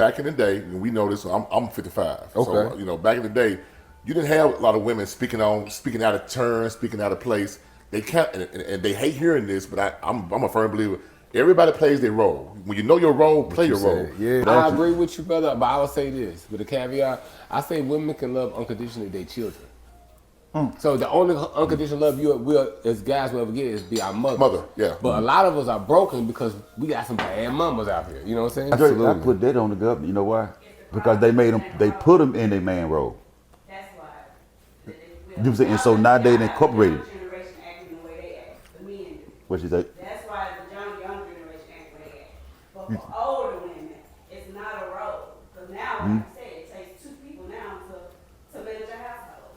Back in the day, and we know this. I'm 55. Okay. So back in the day, you didn't have a lot of women speaking out of turn, speaking out of place. They can't, and they hate hearing this, but I'm a firm believer. Everybody plays their role. When you know your role, play your role. Yeah, I agree with you, brother. But I would say this with a caveat: I say women can love unconditionally their children. So the only unconditional love you as guys will ever get is be our mother. Mother, yeah. But a lot of us are broken because we got some bad mamas out here. You know what I'm saying? I put that on the government. You know why? Because they put them in a man role. That's why. You know what I'm saying? And so now they incorporated. Generation acting the way they act. The men do. What you say? That's why the young generation act the way they act. But for older women, it's not a role. Because now, like I said, it takes two people now to manage a household.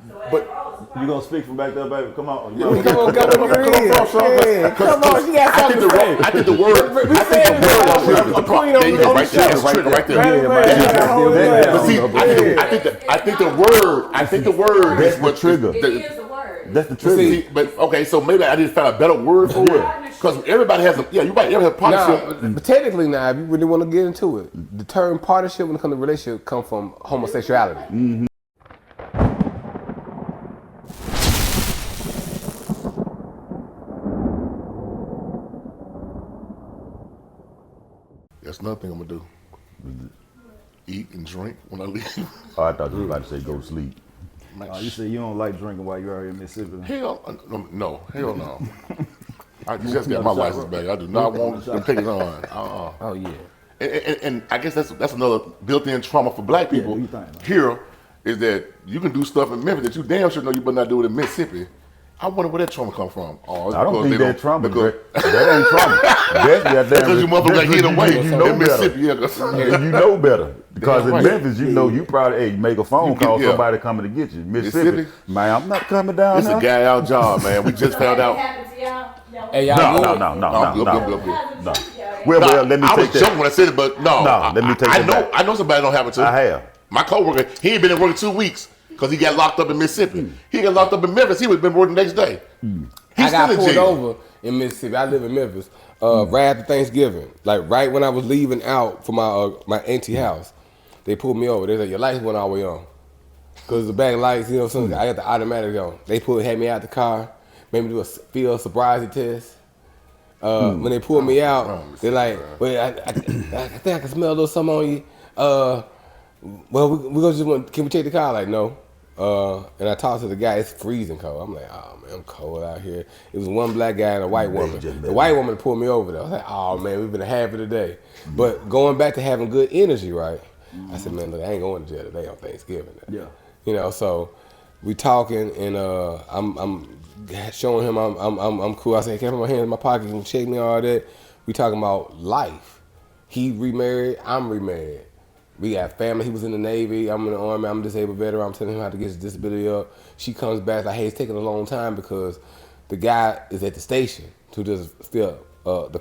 So But You gonna speak from back there, baby? Come on. Come on, Governor. Come on, you got something to say. I think the word. I think the word is what trigger. It is the word. That's the trigger. But okay, so maybe I just found a better word for it. Because everybody has a, you might ever have partnership. But technically now, if you really want to get into it, the term partnership when it comes to relationship comes from homosexuality. Mm-hmm. That's another thing I'm gonna do. Eat and drink when I leave. Oh, I thought you were about to say go to sleep. You say you don't like drinking while you're out here in Mississippi? Hell no. I just got my license back. I do not want them taking on. Oh yeah. And I guess that's another built-in trauma for black people here is that you can do stuff in Memphis that you damn sure know you better not do it in Mississippi. I wonder where that trauma come from. I don't think that's trauma. That ain't trauma. That's because your mother got hit away in Mississippi. You know better. Because in Memphis, you know you probably make a phone call, somebody coming to get you. Mississippi, man, I'm not coming down. It's a guy out job, man. We just found out. Hey, y'all No. Well, let me take that. I was joking when I said it, but no. Let me take that. I know somebody don't have it too. I have. My coworker, he ain't been in work 2 weeks because he got locked up in Mississippi. He got locked up in Memphis. He would have been working the next day. I got pulled over in Mississippi. I live in Memphis. Right after Thanksgiving, like right when I was leaving out for my auntie house, they pulled me over. They said your lights went all the way on, cause the back lights, you know, I got the automatic on. They had me out the car, made me do a field sobriety test. When they pulled me out, they're like, "Well, I think I can smell a little something on you." Well, we gonna just can we take the car? Like, no. And I talked to the guy. It's freezing cold. I'm like, oh man, I'm cold out here. It was one black guy and a white woman. The white woman pulled me over there. I was like, oh man, we've been happy today. But going back to having good energy, right? I said, man, look, I ain't going to jail today on Thanksgiving. Yeah. You know, so we talking and I'm showing him I'm cool. I said, can I put my hand in my pocket and check me all that? We talking about life. He remarried, I'm remarried. We got family. He was in the Navy. I'm in the Army. I'm a disabled veteran. I'm telling him how to get his disability up. She comes back like, hey, it's taking a long time because the guy is at the station to just the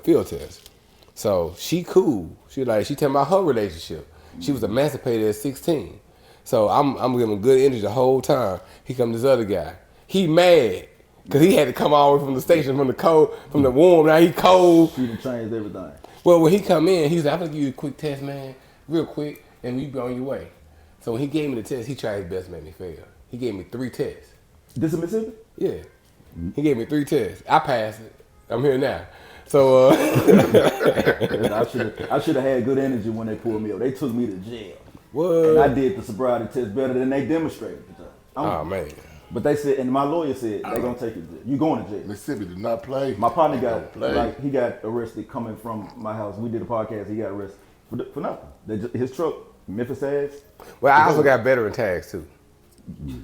field test. So she cool. She telling about her relationship. She was emancipated at 16. So I'm giving good energy the whole time. He comes this other guy. He mad because he had to come all the way from the station, from the cold, from the warm. Now he cold. She done changed everything. Well, when he come in, he's like, I'm gonna give you a quick test, man, real quick. And you be on your way. So when he gave me the test, he tried his best to make me fail. He gave me 3 tests. This is Mississippi? Yeah. He gave me 3 tests. I passed it. I'm here now. So I should have had good energy when they pulled me up. They took me to jail. What? And I did the sobriety test better than they demonstrated. Oh man. But they said, and my lawyer said they're gonna take you to jail. You going to jail. Mississippi did not play. My partner he got arrested coming from my house. We did a podcast. He got arrested for nothing. His truck. Memphis ads. Well, I also got veteran tags too.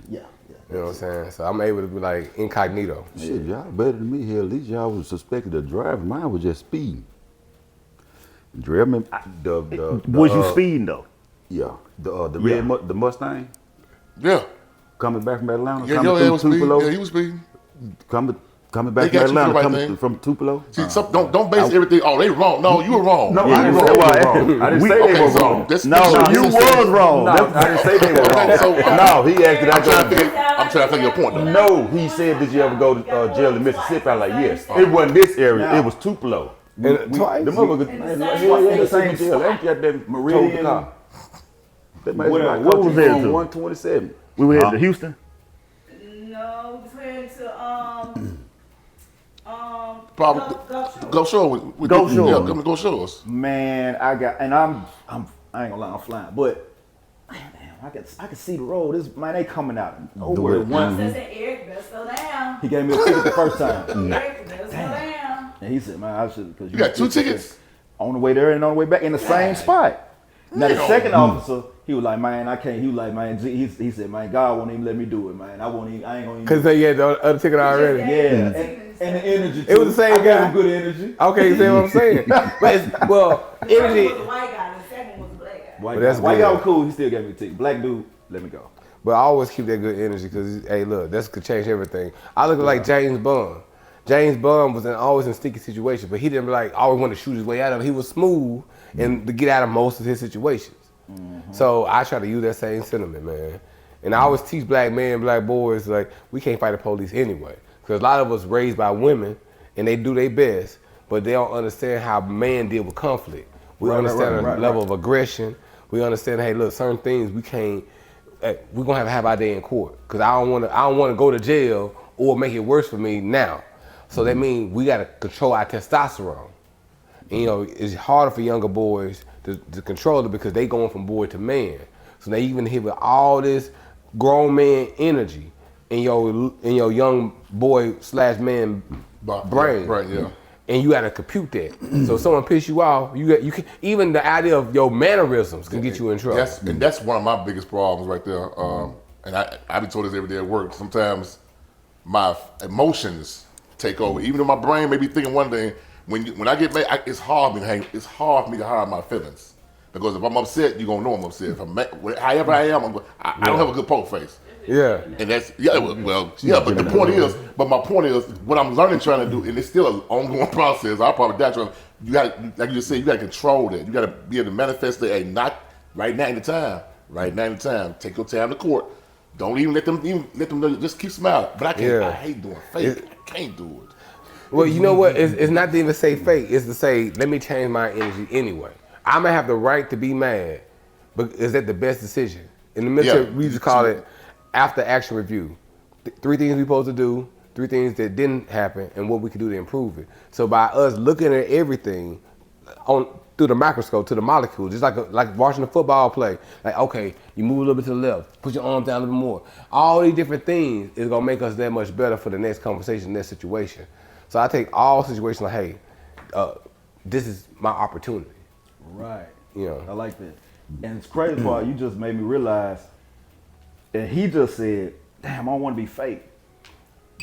Yeah. You know what I'm saying? So I'm able to be like incognito. Shit, y'all better than me here. At least y'all was suspected of driving. Mine was just speeding. Was you speeding though? Yeah. The Mustang. Yeah. Coming back from Atlanta. Yeah, he was speeding. Coming back from Atlanta, from Tupelo. See, don't base everything. Oh, they wrong. No, you were wrong. No, I didn't say wrong. I didn't say they were wrong. No, you was wrong. I didn't say they were wrong. No, he asked I'm trying to figure your point. No, he said, did you ever go to jail in Mississippi? I was like, yes. It wasn't this area. It was Tupelo. And twice. The motherfucker, In man, the like, same why you in the spot. same jail? Ain't got that Meridian. car. That man What like was that on to? 127. We were headed to Houston. No, we was heading to Probably go show. Go show. Yeah, come to go show us. Man, I ain't gonna lie, I'm flying, but man, I can see the road. This man, they coming out over it. one. I said, Eric, better slow down. He gave me a ticket the first time, Eric, better slow down. and he said, "Man, I should." Because You got 2 tickets? on the way there and on the way back in the same spot. Now the second officer, he was like, "Man, I can't." He was like, "Man," he said, "Man, God won't even let me do it, man. I ain't gonna even." Cause they had the other ticket already. Yeah, and the energy. It was the same I gave guy. him good energy. Okay, you see what I'm saying? But it's, well, The first one energy. was a white guy, the second one was a black guy. White But that's guy. White good. guy was cool. He still gave me a ticket. Black dude, let me go. But I always keep that good energy because, hey, look, this could change everything. I look like James Bond. James Bond was always in sticky situations, but he didn't like always want to shoot his way out of it. He was smooth and to get out of most of his situations. So I try to use that same sentiment, man. And I always teach black men, black boys, like, we can't fight the police anyway. Because a lot of us raised by women and they do their best, but they don't understand how men deal with conflict. We understand the level of aggression. We understand, hey, look, certain things we can't. We're gonna have our day in court because I don't want to go to jail or make it worse for me now. So that means we gotta control our testosterone. And, you know, it's harder for younger boys to control it because they going from boy to man. So they even hit with all this grown man energy in your young boy / man brain. Right, yeah. And you gotta compute that. So if someone piss you off, you can even the idea of your mannerisms can get you in trouble. That's one of my biggest problems right there. And I be told this every day at work. Sometimes my emotions take over. Even though my brain may be thinking one thing, when I get mad, it's hard for me to hide my feelings. Because if I'm upset, you're gonna know I'm upset. If I'm mad, however I am, I don't have a good poker face. Yeah. And that's but my point is what I'm learning trying to do, and it's still an ongoing process. I'll probably die trying. You got, like you just said, you got to control that. You got to be able to manifest that. Hey, not right now in the time. Right now in the time. Take your time to court. Don't even let them know. Just keep smiling. But I can't. Yeah. I hate doing fake. I can't do it. Well, you know what? It's not to even say fake. It's to say, let me change my energy anyway. I'm gonna have the right to be mad, but is that the best decision? In the military, we used to call it after action review. 3 things we supposed to do, 3 things that didn't happen, and what we could do to improve it. So by us looking at everything through the microscope to the molecule, just like watching a football play. Like, okay, you move a little bit to the left, put your arms down a little bit more. All these different things is gonna make us that much better for the next conversation, next situation. So I take all situations like, hey, this is my opportunity. Right. You know. I like that. And it's crazy part, you just made me realize, and he just said, damn, I don't want to be fake.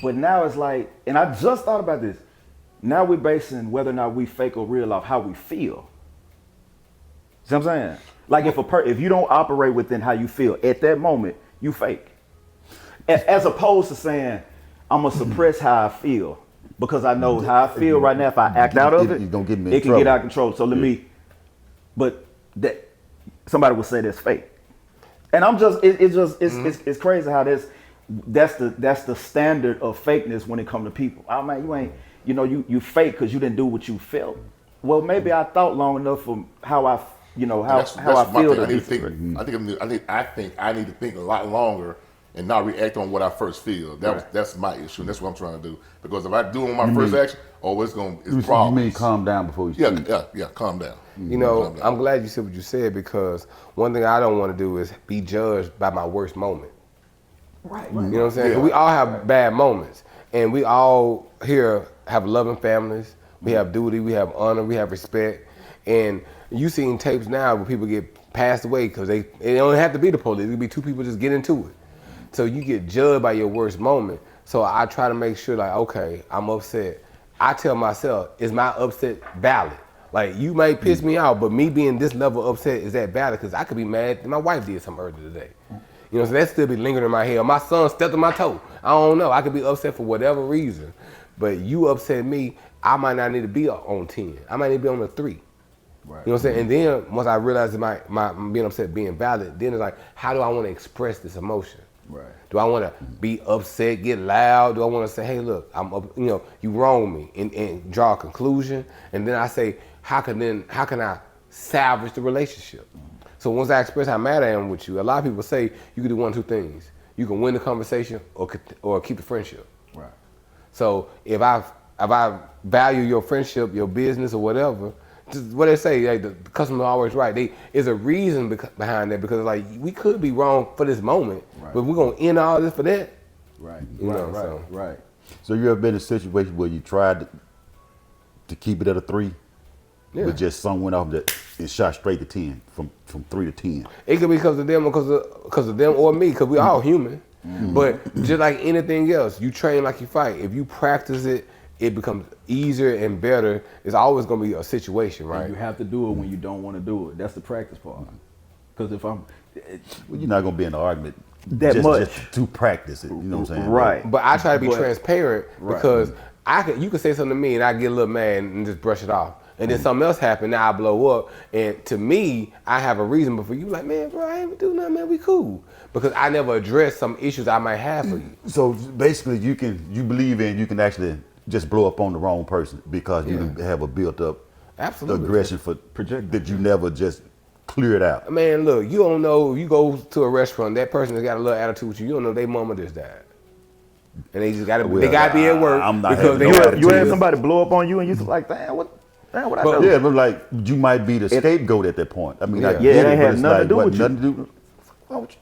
But now it's like, and I just thought about this. Now we're basing whether or not we fake or real off how we feel. See what I'm saying? Like if you don't operate within how you feel at that moment, you fake. As opposed to saying, I'm gonna suppress how I feel because I know how I feel right now. If I act out of it, it can get out of control. So but that somebody would say that's fake. And I'm just, it's crazy how that's the standard of fakeness when it comes to people. Oh man, you ain't, you fake because you didn't do what you felt. Well, maybe I thought long enough for how I feel. I think I need to think a lot longer and not react on what I first feel. That's my issue, and that's what I'm trying to do. Because if I do on my first action, it's problems. You mean calm down before you speak? Yeah, calm down. I'm glad you said what you said because one thing I don't want to do is be judged by my worst moment. Right. You know what I'm saying? Yeah. We all have bad moments, and we all here have loving families. We have duty, we have honor, we have respect, and you seen tapes now where people get passed away because it don't have to be the police. It could be 2 people just get into it. So you get judged by your worst moment. So I try to make sure, like, okay, I'm upset. I tell myself, is my upset valid? Like, you might piss me off, but me being this level upset, is that valid? Because I could be mad that my wife did something earlier today. You know, so that still be lingering in my head. My son stepped on my toe. I don't know. I could be upset for whatever reason. But you upset me, I might not need to be on 10. I might need to be on a 3. Right. You know what I'm saying? And then once I realize that my being upset being valid, then it's like, how do I want to express this emotion? Right. Do I want to be upset, get loud? Do I want to say, hey, look, you wrong me, and draw a conclusion? And then I say, how can I salvage the relationship? So once I express how mad I am with you, a lot of people say you can do one of two things. You can win the conversation or keep the friendship. Right. So if I value your friendship, your business, or whatever, just what they say, like the customer always right. There's a reason behind that, because like we could be wrong for this moment, Right. but we're gonna end all this for that. Right. You know, right. so. Right. So you ever been in a situation where you tried to keep it at a 3, Yeah. but just some went off and shot straight to 10, from 3 to 10? It could be because of them or because of them or me, because we all human. But just like anything else, you train like you fight. If you practice it, it becomes easier and better. It's always gonna be a situation, right? And you have to do it when you don't want to do it. That's the practice part. Because if I'm Well, you're not gonna be in an argument That much. just to practice it. You know what I'm saying? right, But I try to be But- transparent because you can say something to me and I get a little mad and just brush it off. And then something else happened, now I blow up. And to me, I have a reason, but for you, like, man, bro, I ain't do nothing, man, we cool. Because I never addressed some issues I might have for you. So basically, you believe you can actually just blow up on the wrong person because you have a built up Absolutely. aggression for project that you never just cleared out. Man, look, you don't know, you go to a restaurant, that person that got a little attitude with you, you don't know their mama just died. And they just gotta be at work I'm not because having they no got attitude. you had somebody blow up on you and you like, damn, what I do? Yeah, but like you might be the scapegoat at that point. I mean, I Yeah. get Yeah, it it, ain't but had it's nothing to like, do what, with you. nothing to do. Wrong with you?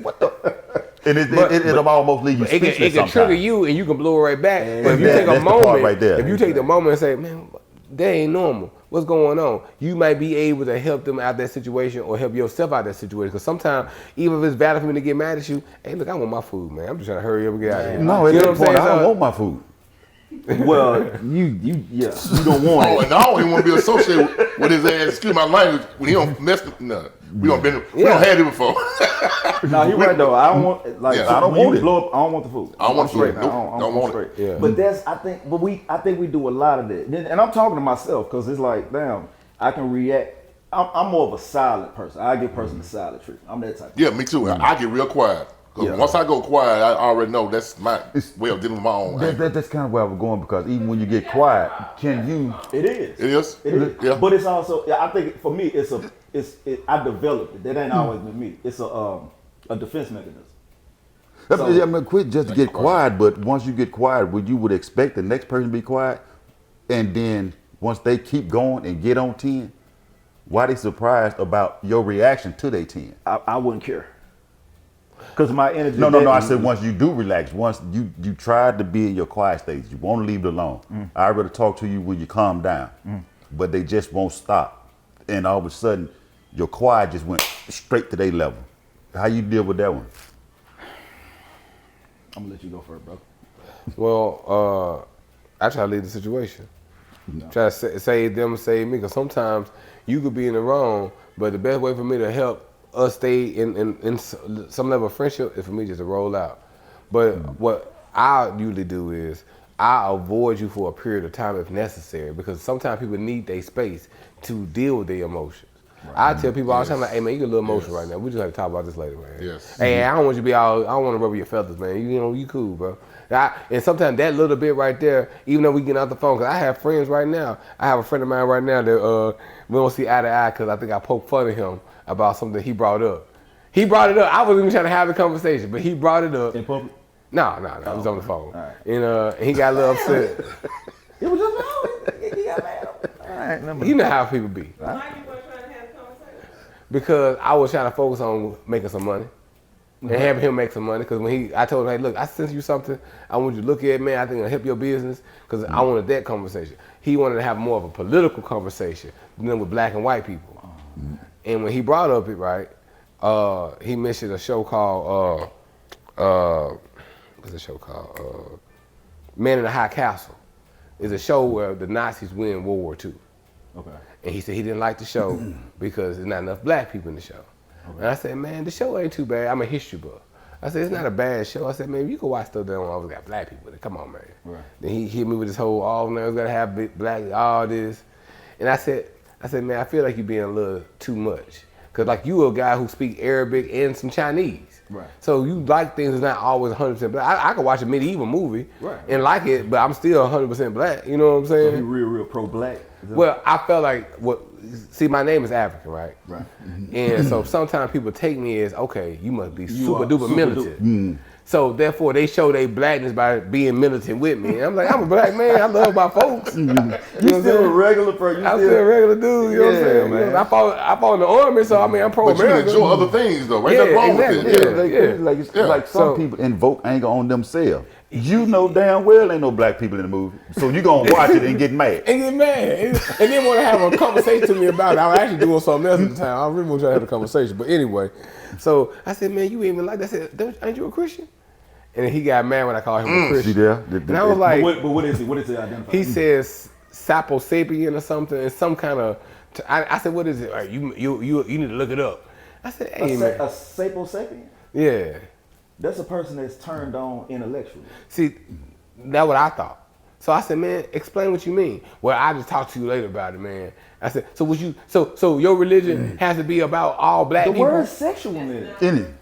What the? And it'll almost leave you It speechless can trigger sometimes. you and you can blow it right back. But if you take a that's the part moment, right there. if you take the moment and say, man, that ain't normal. What's going on? You might be able to help them out that situation or help yourself out that situation. Because sometimes, even if it's valid for me to get mad at you, hey, look, I want my food, man. I'm just trying to hurry up and get out of here. No, at You know that what I'm point, saying? I don't So- want my food. Well, you don't want Oh, it. and I don't even want to be associated with his ass. Excuse my language. When he don't mess, no, we don't had it before. No, you're right though. I don't want like Yeah, I don't when want you it. blow up. I don't want the food. I don't want I'm straight. food. Nope, I don't want straight. it. Yeah. But I think we do a lot of that. And I'm talking to myself because it's like, damn, I can react. I'm more of a silent person. I give person the silent treatment. I'm that type. Yeah, me too. I get real quiet. 'Cause Yeah. once I go quiet, I already know that's my way of dealing with my own anger. That's kind of where I was going, because even when you get quiet, can you? It is. It is? It is. Yeah. But it's also, I think for me, I developed it. That ain't always been me. It's a defense mechanism. I mean, quit just to get quiet, but once you get quiet, you would expect the next person to be quiet, and then once they keep going and get on 10, why they surprised about your reaction to their 10? I wouldn't care. Because my energy. No. I said once you do relax, once you tried to be in your quiet stage, you want to leave it alone. I'd rather talk to you when you calm down, but they just won't stop, and all of a sudden, your quiet just went straight to their level. How you deal with that one? I'm gonna let you go first, bro. Well, I try to lead the situation. Try to save them, save me. Because sometimes you could be in the wrong, but the best way for me to help us stay in some level of friendship is for me just to roll out. But what I usually do is I avoid you for a period of time if necessary, because sometimes people need their space to deal with their emotions. I tell people all the time, like, hey man, you get a little emotional right now. We just have to talk about this later, man. Yes. Hey, I don't want you to be all, I don't want to rub your feathers, man. You cool, bro. And sometimes that little bit right there, even though we get out the phone, because I have friends right now. I have a friend of mine right now that we don't see eye to eye because I think I poked fun at him about something he brought up. He brought it up. I wasn't even trying to have a conversation, but he brought it up. In public? No, it was on the phone. All right. And he got a little upset. It was just he got mad. All right, let me. You know how people be. Why you weren't trying to have a conversation? Because I was trying to focus on making some money and having him make some money. Because I told him, hey, look, I sent you something. I want you to look at it, man. I think it'll help your business. Because I wanted that conversation. He wanted to have more of a political conversation than with black and white people. And when he brought up it, right, he mentioned a show called, what's the show called? Man in the High Castle. It's a show where the Nazis win World War II. Okay. And he said he didn't like the show because there's not enough black people in the show. And I said, man, the show ain't too bad. I'm a history buff. I said, it's not a bad show. I said, man, you can watch stuff that don't always got black people in it. Come on, man. Right. Then he hit me with this whole, all now it's gotta have big black, all this. And I said, man, I feel like you're being a little too much. Cause like you a guy who speak Arabic and some Chinese. Right. So you like things that's not always 100% black. I could watch a medieval movie Right. and like it, but I'm still 100% black. You know what I'm So saying? he real pro-black. Well, I felt like see, my name is African, right? Right. And so sometimes people take me as, okay, you must be super are duper super militant. So therefore they show their blackness by being militant with me. And I'm like, I'm a black man, I love my folks. You know what I'm Still a saying? regular person. I'm still a regular dude, you know what I'm saying? man. I fought in the army, so I mean I'm But you pro-American. enjoy other things though. Ain't Yeah, nothing wrong exactly. with it. Yeah. Like some So- people invoke anger on themselves. You know damn well ain't no black people in the movie, so you gonna watch it and get mad. And get mad. And then want to have a conversation to me about it. I was actually doing something else at the time. I really want to have a conversation. But anyway, so I said, man, you ain't even like that. I said, ain't you a Christian? And then he got mad when I called him a See Christian. there? And I was like, But what is it? What is it identified? he says sapo sapien or something. It's some kind of, I said, what is it? Like, you need to look it up. I said, hey, man. a sapiosapien? Yeah. That's a person that's turned on intellectually. See, that's what I thought. So I said, man, explain what you mean. Well, I just talk to you later about it, man. I said, so was you? So your religion has to be about all black The people? word sexual in it. In it.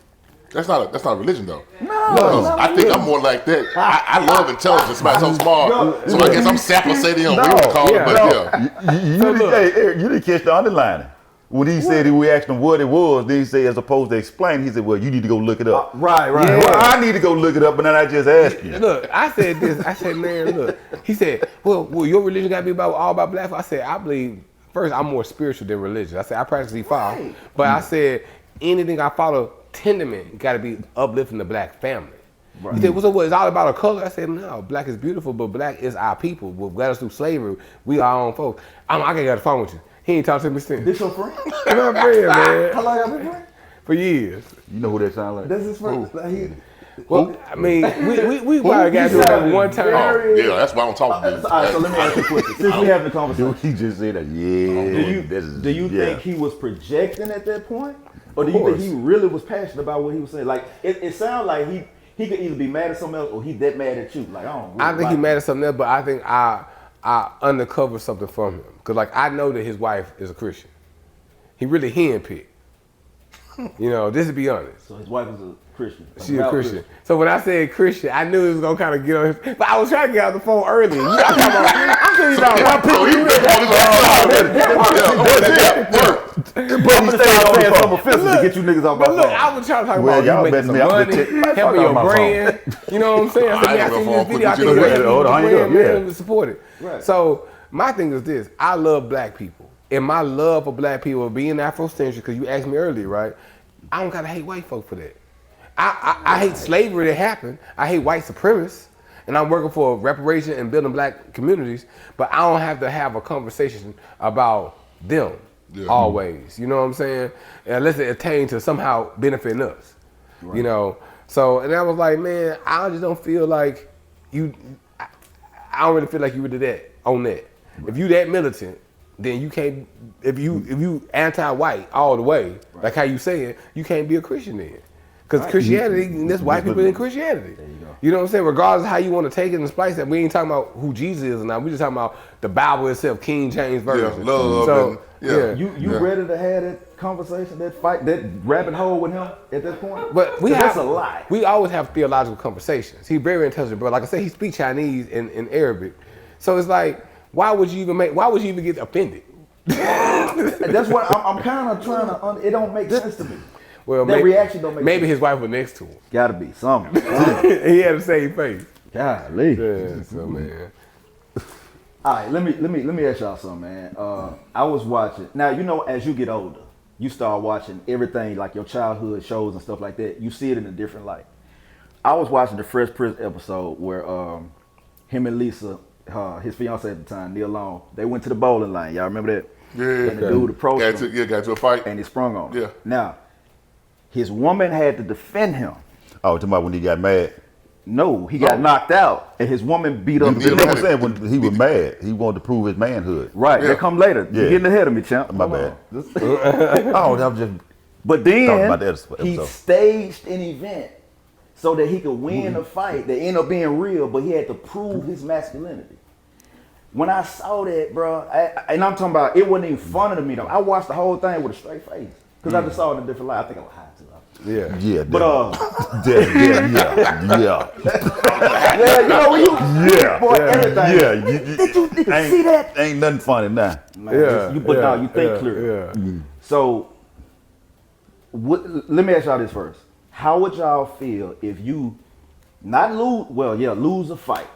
That's not a religion though. No, I think I'm more like that. I love intelligence. Somebody so smart. So I guess I'm sapling on what you call it, but yeah. Hey, Eric, you didn't catch the underlining. When he said we asked him what it was, then he said as opposed to explain, he said, well, you need to go look it up. Right. Yeah. Well, I need to go look it up, but then I just asked you. Look, I said this. I said, man, look. He said, well, your religion got to be all about black folk. I said, I believe, first, I'm more spiritual than religious. I said, I practically follow. Right. But I said, anything I follow, tenderment, got to be uplifting the black family. Right. He said, well, so what, it's all about a color? I said, no, black is beautiful, but black is our people. What got us through slavery, we our own folks. I can't get a phone with you. He ain't talked to me since. This your friend? He's my friend, man. How long y'all been friends? For years. You know who that sound like? That's his friend. Like, Well, I mean, we probably got to it one time. Oh, yeah, that's why I don't talk to all right, so let me ask you a question. Since we having a conversation, He just said that, yeah. do you think he was projecting at that point? Or do you think he really was passionate about what he was saying? Like, it sounds like he could either be mad at something else or he's that mad at you. Like, I think he mad at something else, but I think I undercover something from him. Because, like, I know that his wife is a Christian. He really handpicked. You know, just to be honest. So his wife is a Christian. She's a Christian. So when I said Christian, I knew it was going to kind of get on his... But I was trying to get out the phone early. I'm telling you about But he started saying something offensive to get you niggas off my But look, phone. I was trying to talk Well, about y'all you making better some me up money, with it. helping your my phone. brand. You know what I'm saying? I said, I man, I ain't seen gonna this put video. I you think in the it's way. Hold on, the hang up, brand, yeah. man, support it. Right. So my thing is this: I love black people, and my love for black people, being Afrocentric, because you asked me earlier, right? I don't gotta hate white folk for that. I hate slavery that happened. I hate white supremacists. And I'm working for reparation and building black communities, but I don't have to have a conversation about them always. You know what I'm saying? Unless it attain to somehow benefiting us. Right. You know? So, and I was like, man, I just don't feel like you, I don't really feel like you really that on that. Right. If you that militant, then you can't, if you anti-white all the way, like how you saying, you can't be a Christian then. Because Christianity, there's white people in Christianity. There you go. You know what I'm saying? Regardless of how you want to take it and splice it, we ain't talking about who Jesus is now. We just talking about the Bible itself, King James Version. Yeah, love. So, and, You ready to have that conversation, that fight, that rabbit hole with him at that point? But that's a lie. We always have theological conversations. He's very intelligent, bro. Like I said, he speaks Chinese and Arabic. So it's like, why would you even get offended? That's what I'm kind of trying to. It don't make sense to me. Well, that reaction don't make maybe sense. his wife was next to him. Gotta be something. He had the same face. Golly. Yeah, so man. All right, let me ask y'all something, man. I was watching. Now you know, as you get older, you start watching everything like your childhood shows and stuff like that. You see it in a different light. I was watching the Fresh Prince episode where him and Lisa, his fiance at the time, Neil Long, they went to the bowling lane. Y'all remember that? Yeah. And the dude approached him. Got to a fight. And he sprung on him. Yeah. Now, his woman had to defend him. Oh, talking about when he got mad. No, he got knocked out, and his woman beat up. You know what I'm saying? When he was mad, he wanted to prove his manhood. Right, Yeah. that come later. Yeah. You're getting ahead of me, champ. My Hold bad. on. Oh, that was just. But Talking then about that he episode. staged an event so that he could win a fight that ended up being real, but he had to prove his masculinity. When I saw that, bro, and I'm talking about, it wasn't even funny to me though. I watched the whole thing with a straight face. Because I just saw it in a different light. I think I was high too. Yeah. Yeah, But yeah. yeah, you know when you Yeah. boy, everything. Yeah, Did you ain't, see that? Ain't nothing funny now. Man, Yeah, you but yeah, now you think yeah, clear. yeah. So, let me ask y'all this first. How would y'all feel if you not lose? Well, yeah, lose a fight.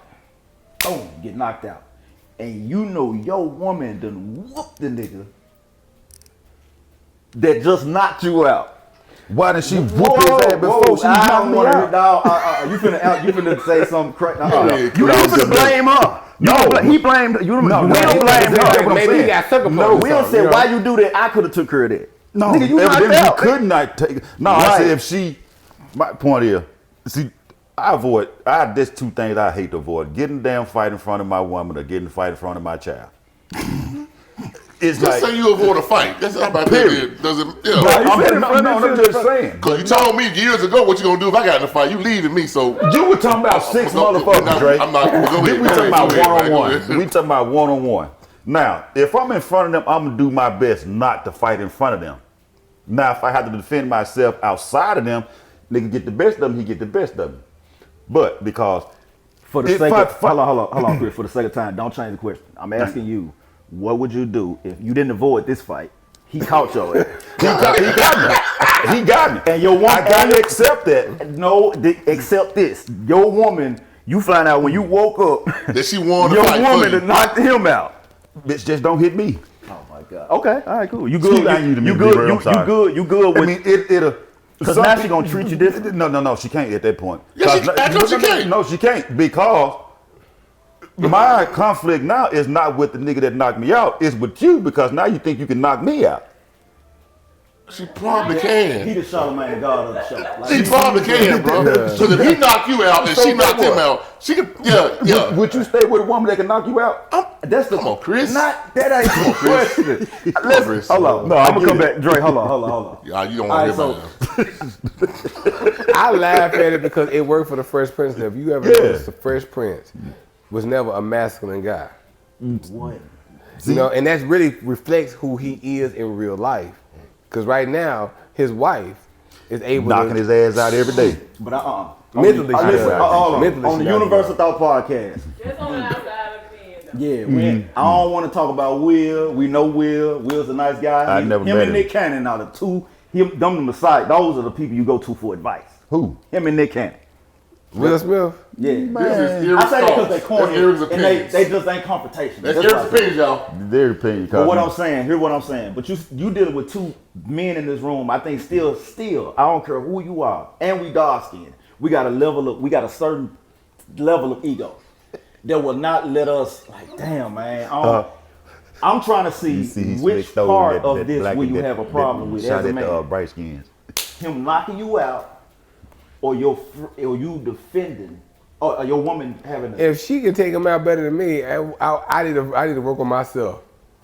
Boom, get knocked out, and you know your woman done whooped the nigga that just knocked you out. Why did she whoop his ass before she I knocked don't me want to. out? You finna say something crazy. You You finna blame her. He blamed you. No, We don't blame her. Maybe he got sucker No, punched we or don't something, say you know? why you do that. I could have took care of that. No, nigga, you knocked evidently out. you could not take. No, I Right. said if she. My point is, see, there's two things I hate to avoid: getting a damn fight in front of my woman or getting a fight in front of my child. It's Just like, say you avoid a fight. That's how about Period. that. Doesn't I'm just saying. Because you told me years ago what you gonna do if I got in a fight. You leaving me, so You were talking about six I'm not- motherfuckers, Dre. I'm not- go Then ahead, we go talking ahead, about go ahead, man, go one-on-one. ahead. We talking about one-on-one. Now, if I'm in front of them, I'm gonna do my best not to fight in front of them. Now, if I have to defend myself outside of them, nigga get the best of them, he get the best of them. But because For the If sake I- of, hold on, Chris. For the sake of time, don't change the question. I'm asking you, what would you do if you didn't avoid this fight? He caught your ass. he got me. He got me. And your woman, I gotta accept that. No, accept this. Your woman, you find out when you woke up, that she won the your fight woman for you. done knocked him out. Bitch, just don't hit me. Oh my God. Okay, all right, cool. You Excuse good? me, I need to You be good? real, I'm You sorry. good? You good I with? mean, it'll. Because some now she people- gonna treat you different. No, she can't at that point. Yes, I know she can't. No, she can't because my conflict now is not with the nigga that knocked me out. It's with you because now you think you can knock me out. She probably He can. the Charlamagne God of the show. Like, She probably can, bro. Because if he knocked you out and she knocked him out, she could. Yeah. Would you stay with a woman that can knock you out? That's the Come on, Chris. Not that ain't the Chris. question. Come on, Chris. Hold on. No, I'm I gonna get come it. back. Dre, hold on. Yeah, you don't All want to right, hear about that. I laugh at it because it worked for the Fresh Prince. If you ever noticed, the Fresh Prince was never a masculine guy. What? You know, and that really reflects who he is in real life. Because right now, his wife is able Knocking to his ass out every day. But Mentally, she listen, does. hold on. Mentally, On she the does. Universal Thought Podcast. Just on the outside looking in. Yeah, I don't want to talk about Will. We know Will. Will's a nice guy. I never him met and him. Nick Cannon are the two. Them the Messiah. Those are the people you go to for advice. Who? Him and Nick Cannon. Will Smith. Yeah. This is I say that because Eric's they thoughts. corny That's Eric's and opinions. they just ain't confrontation. That's what Eric's I say. opinions, y'all. Their opinion. But what I'm saying, hear what I'm saying. But you dealing with two men in this room. I think still, I don't care who you are, and we dark skinned. We got a certain level of ego that will not let us like, damn man. I'm trying to see which part of this will you have a problem with as a man. Bright skins. Him knocking you out, or you defending, or your woman having. If she can take him out better than me, I need to work on myself.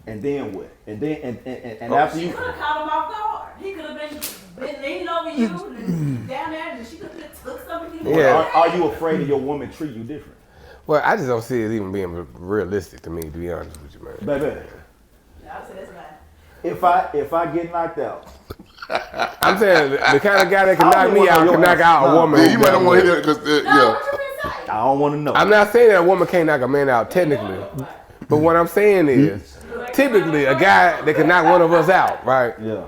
And then what? And then and after She you. could have caught him off guard. He could have been leaning over you and down there, and she could have took something. Yeah. Are you afraid of your woman treat you different? Well, I just don't see it even being realistic to me, to be honest with you, man. Baby, I would say that's bad. if I get knocked out, I'm saying the kind of guy that can I knock don't me want out no can knock your out a ass. woman. Yeah, you might not want to hear that because, No, yeah. what you been saying? I don't want to know. I'm not saying that a woman can't knock a man out technically, but what I'm saying is, typically a guy that can knock one of us out, right, Yeah.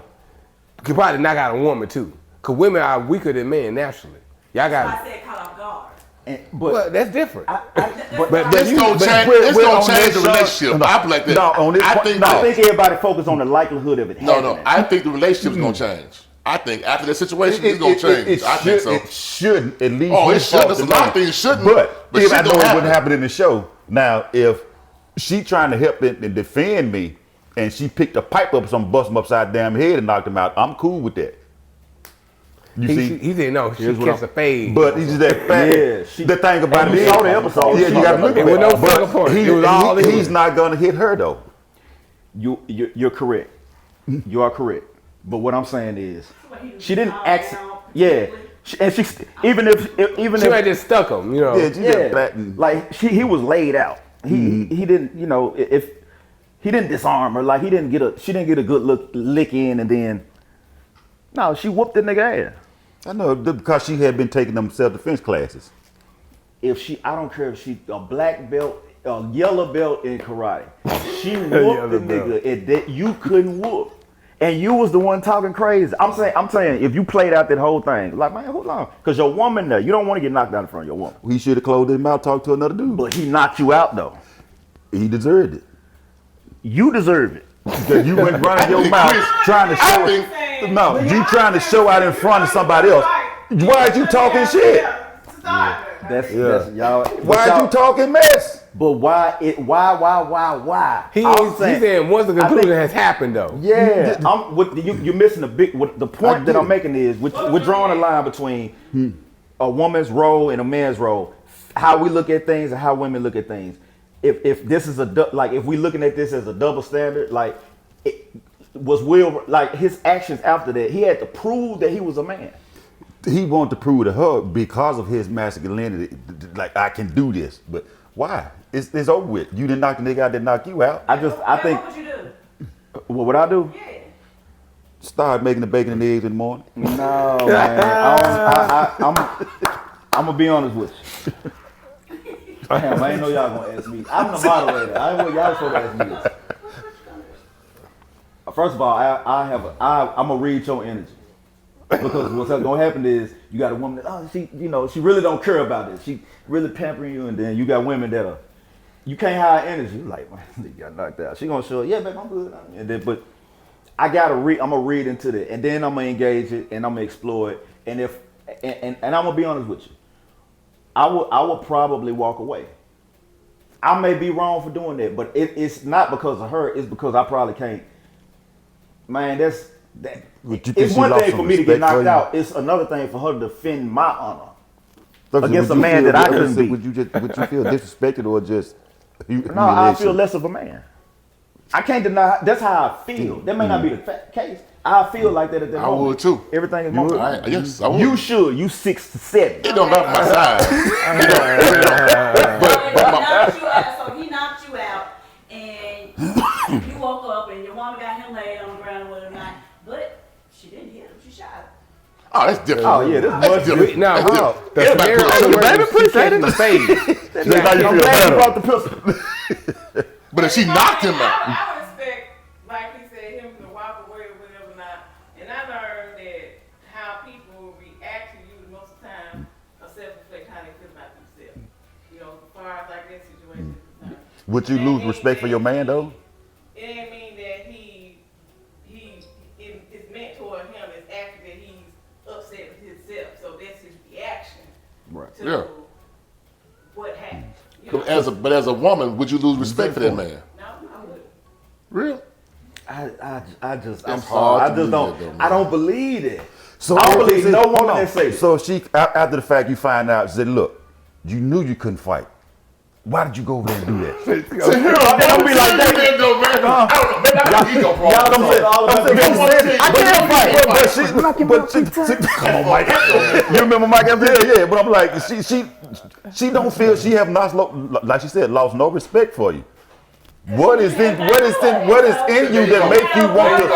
could probably knock out a woman too. Cause women are weaker than men naturally. Y'all I got, said caught off guard. well, that's different. But this don't change the relationship. I like that. No, on this I point- think no. I think everybody focus on the likelihood of it happening. no. I think the relationship's gonna change. I think after that situation, it's gonna change. I think so. It shouldn't, at least. Oh, it his shouldn't. fault There's a to lot know. of things shouldn't. But if shit I know don't it happen. wouldn't happen in the show. Now, if she trying to help it and defend me, and she picked a pipe up, some bust him upside damn head and knocked him out, I'm cool with that. You see? He didn't know she Here's what catch I'm- a fade. But it's just that fact. Yeah, the thing about and it we is, saw the episode. Yeah, you got to look It at was no it. sucker punch. It was all in. He's not gonna hit her though. You're correct. You are correct. But what I'm saying is, she didn't act. Yeah, and she even if She might just stuck him, you know. Yeah, she just batting. like he was laid out. He didn't, you know, if he didn't disarm her, like she didn't get a good lick in, and then No, she whooped the nigga ass. I know because she had been taking them self-defense classes. I don't care if she a black belt, a yellow belt in karate. She whooped the nigga and that you couldn't whoop. And you was the one talking crazy. I'm saying, if you played out that whole thing, like, man, hold on. Because your woman there, you don't want to get knocked out in front of your woman. He should have closed his mouth, talked to another dude. But he knocked you out, though. He deserved it. You deserve it. Because you went running your mouth trying to show it. No, you trying to show out in front of somebody else. Why are you talking shit? That's y'all. Why are you talking mess? But why? He's saying once the conclusion has happened, though. Yeah, you're missing the point that I'm making is we're drawing a line between a woman's role and a man's role. How we look at things and how women look at things. If this is if we looking at this as a double standard, like was Will like his actions after that, he had to prove that he was a man. He wanted to prove to her because of his masculinity, like I can do this. But why? It's over with. You didn't knock the nigga out that knocked you out. I think. What would you do? What would I do? Yeah. Start making the bacon and eggs in the morning. No, man. I'm gonna be honest with you. Damn, I ain't know y'all gonna ask me. I'm the moderator. I ain't what y'all supposed to ask me this. First of all, I'm gonna read your energy. Because what's gonna happen is you got a woman that she really don't care about it. She really pampering you, and then you got women that you can't hide energy. You like, man, you got knocked out. She gonna show, yeah, babe, I'm good. And then, but I gotta read. I'm gonna read into that, and then I'm gonna engage it, and I'm gonna explore it. And and I'm gonna be honest with you, I would probably walk away. I may be wrong for doing that, but it's not because of her. It's because I probably can't. Man, it's one thing for me to get knocked out. It's another thing for her to defend my honor against a man that I couldn't beat. Would you feel disrespected or just No, I feel less of a man. I can't deny. That's how I feel. That may not be the case. I feel like that at that moment. I would too. Everything is moment. Yes, I would. You should. You 6 to 7. It don't matter my size. So he knocked you out, and you woke up, and your woman got him laid on the ground or whatever not. But she didn't hit him. She shot him. Oh, that's different. Oh yeah, this much different. Now, Baby, appreciate it. I'm glad you brought the pistol. But if she knocked him out. I would expect, like he said, him to walk away or whatever not. And I learned that how people react to you most of the time are self-reflect how they feel about themselves. You know, as far as like that situation is concerned. Would you lose respect for your man though? It ain't mean that it's meant toward him. It's actually that he's upset with himself. So that's his reaction to what happened. You know? But as a woman, would you lose respect for that man? No, I wouldn't. Real? I'm It's sorry. hard I to just believe don't. that, though, man. I don't believe it. So I don't believe no hold woman on. that say. So she after the fact you find out said, look, you knew you couldn't fight. Why did you go over there and do that? So here, don't be like that, though, man. I don't know. Maybe that's an ego problem. Y'all don't say all about I can't fight. Come on, Mike. You remember Mike? Yeah. But I'm like, she don't feel she have not, like she said, lost no respect for you. What is in you that make you want to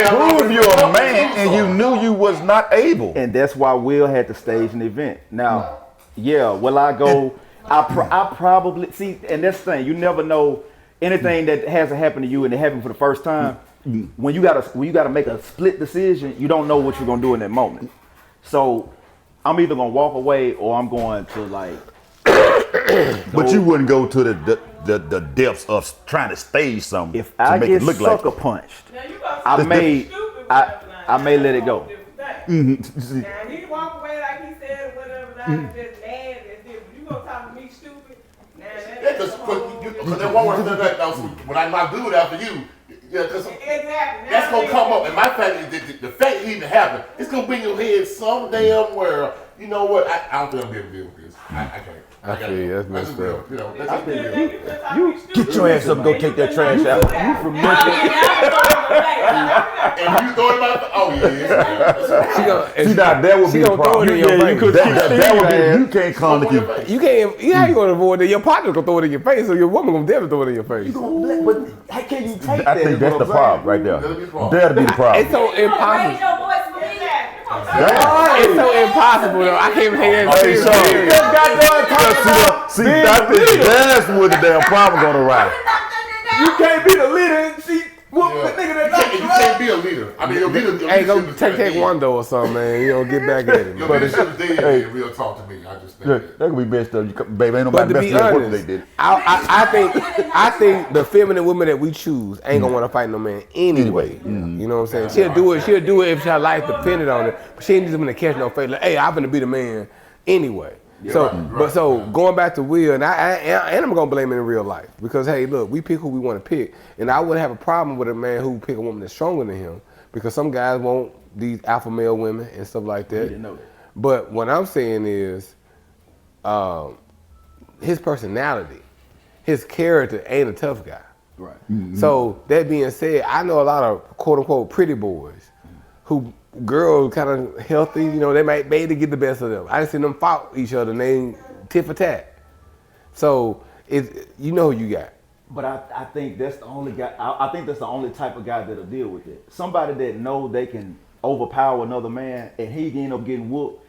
prove you're a man and you knew you was not able? And that's why Will had to stage an event. Now, will I go? I probably see, and that's the thing. You never know anything that hasn't happened to you and it happened for the first time. When you gotta make a split decision, you don't know what you're gonna do in that moment. So I'm either gonna walk away or I'm going to like. But you wouldn't go to the depths of trying to stage something. If I get sucker punched, I may let it go. Now he walk away like he said or whatever. Not just mad. You gonna talk to me stupid? Nah, Because they won't when I not do it after you. Yeah, because exactly. that's gonna come up. And my fact is the fact it even happened, it's gonna be in your head some damn where you know what? I don't think I'm gonna be able to deal with this. I can't. I feel you. That's messed up. You know, that's You get your ass up and go take that trash out. You from and you throw it about She that would be the throw it in your face. That would be you can't call it. You can't. How you gonna avoid it? Your partner gonna throw it in your face, so your woman gonna definitely throw it in your face. But how can you take that? I think that's the problem right there. That'll be the problem. It's so impossible. Raise your voice It's so impossible though. I can't even take that Hey, serious. Sean. You just got done talking about See, being that's the leader. where the damn problem gonna rise. You can't be the leader and she whoop the nigga that knocked You you can't out. be a leader. I mean, your leader. Hey, go take one though or something, man. You know, get back at him. Your But leadership is dead. Hey. Man. Real talk to me. I just think Yeah, that. that could be messed up. Baby, ain't But nobody to be messed up what they honest, did. I think the feminine women that we choose ain't gonna want to fight no man anyway. You know what I'm saying? She'll do it. She'll do it if her life depended on it. But she ain't just gonna catch no face. Like, hey, I'm gonna be the man anyway. So going back to Will, and I'm gonna blame it in real life because hey, look, we pick who we want to pick, and I wouldn't have a problem with a man who pick a woman that's stronger than him because some guys want these alpha male women and stuff like that. didn't know that. But what I'm saying is, his personality, his character ain't a tough guy. Right. So that being said, I know a lot of quote unquote pretty boys who girls kind of healthy, you know, they might maybe get the best of them. I done seen them fight each other and they ain't tit for tat. So you know who you got. But I think that's the only guy. I think that's the only type of guy that'll deal with it. Somebody that know they can overpower another man and he end up getting whooped.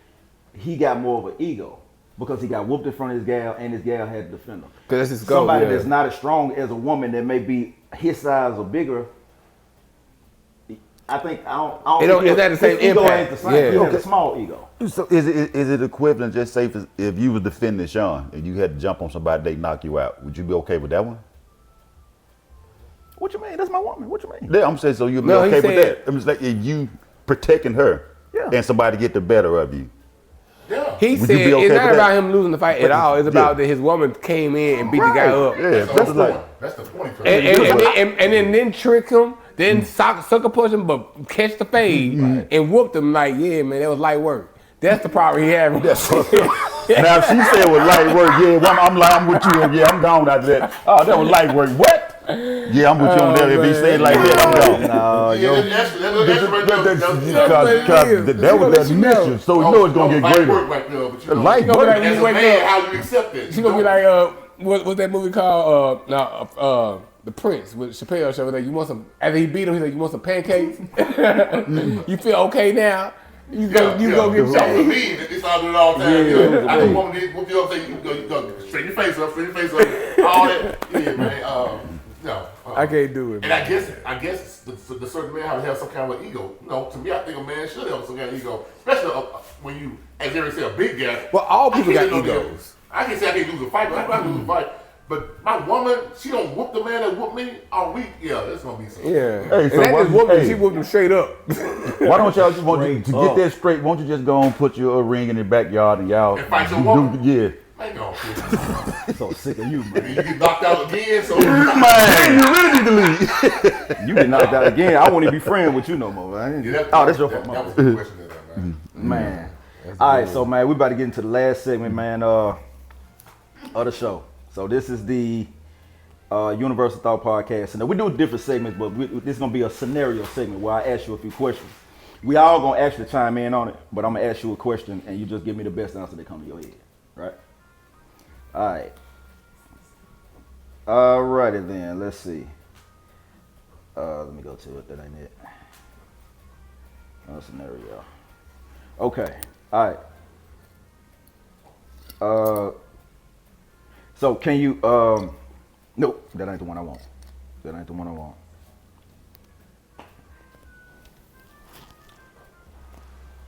He got more of an ego because he got whooped in front of his gal and his gal had to defend him. Cause that's his goal. Somebody Yeah. that's not as strong as a woman that may be his size or bigger. I think I don't think it's not the same his ego impact. ain't the same. Yeah. He has Okay. a small ego. So is it equivalent, just say if you was defending Sean and you had to jump on somebody, they knock you out, would you be okay with that one? What you mean? That's my woman. What you mean? Yeah, I'm saying so you'll be No, he okay with said- that. I'm just like if you protecting her Yeah. and somebody get the better of you. Yeah. He Would said you be okay it's with not that? about him losing the fight at all. It's about Yeah. that his woman came in and beat the guy up. Yeah, That's that's the like point. That's the point. And then trick him, then sucker punch him, but catch the fade and whooped him like, yeah, man, that was light work. That's the problem he had. now if she said it was light work, yeah, I'm with you. Yeah, I'm gone after that. Oh, that was light work. What? Yeah, I'm with you on that. If he said like that, I'm gone. No, Yeah, yo. that's right there. Because that was that mission, so you know it's gonna get greater. Right there, but you know, Light gonna be work. like, as you a wake man, up. how you accept it. She gonna be like, what's that movie called? The Prince with Chappelle show. Like, you want some? After he beat him, he's like, you want some pancakes? You feel okay now? You go get So for changed. me, it's all do it all the time. Yeah, You know, I just want to whoop you up, say you go straighten your face up, all that. Yeah, man. No. I can't do it. And I guess the certain man have some kind of ego. You know, to me, I think a man should have some kind of ego, especially when you, as Eric said, a big guy. Well, all people got I can't say egos. I can say I can't lose a fight, but I can lose a fight. But my woman, she don't whoop the man that whooped me all week. Yeah, that's gonna be something. Yeah. Hey, And so that what- just whooped him. hey. She whooped him straight up. Why don't y'all just want you to Straight get up. that straight? Won't you just go and put your ring in the backyard and y'all And fight your do- woman? Yeah. Man, go. I'm so sick of you, And man. you get knocked out again, so Man, you really need to leave. You get knocked out again. I won't even be friends with you no more, man. Yeah, Oh, that's your that fault. was the question of that, man. Man. All right, so man, we about to get into the last segment, man, of the show. So this is the Universal Thought Podcast. And we do different segments, but this is gonna be a scenario segment where I ask you a few questions. We all gonna actually chime in on it, but I'm gonna ask you a question and you just give me the best answer that come to your head, right? All right. Alrighty then. Let's see. Let me go to it. That ain't it. Scenario. Okay. All right. So can you? Nope. That ain't the one I want. That ain't the one I want.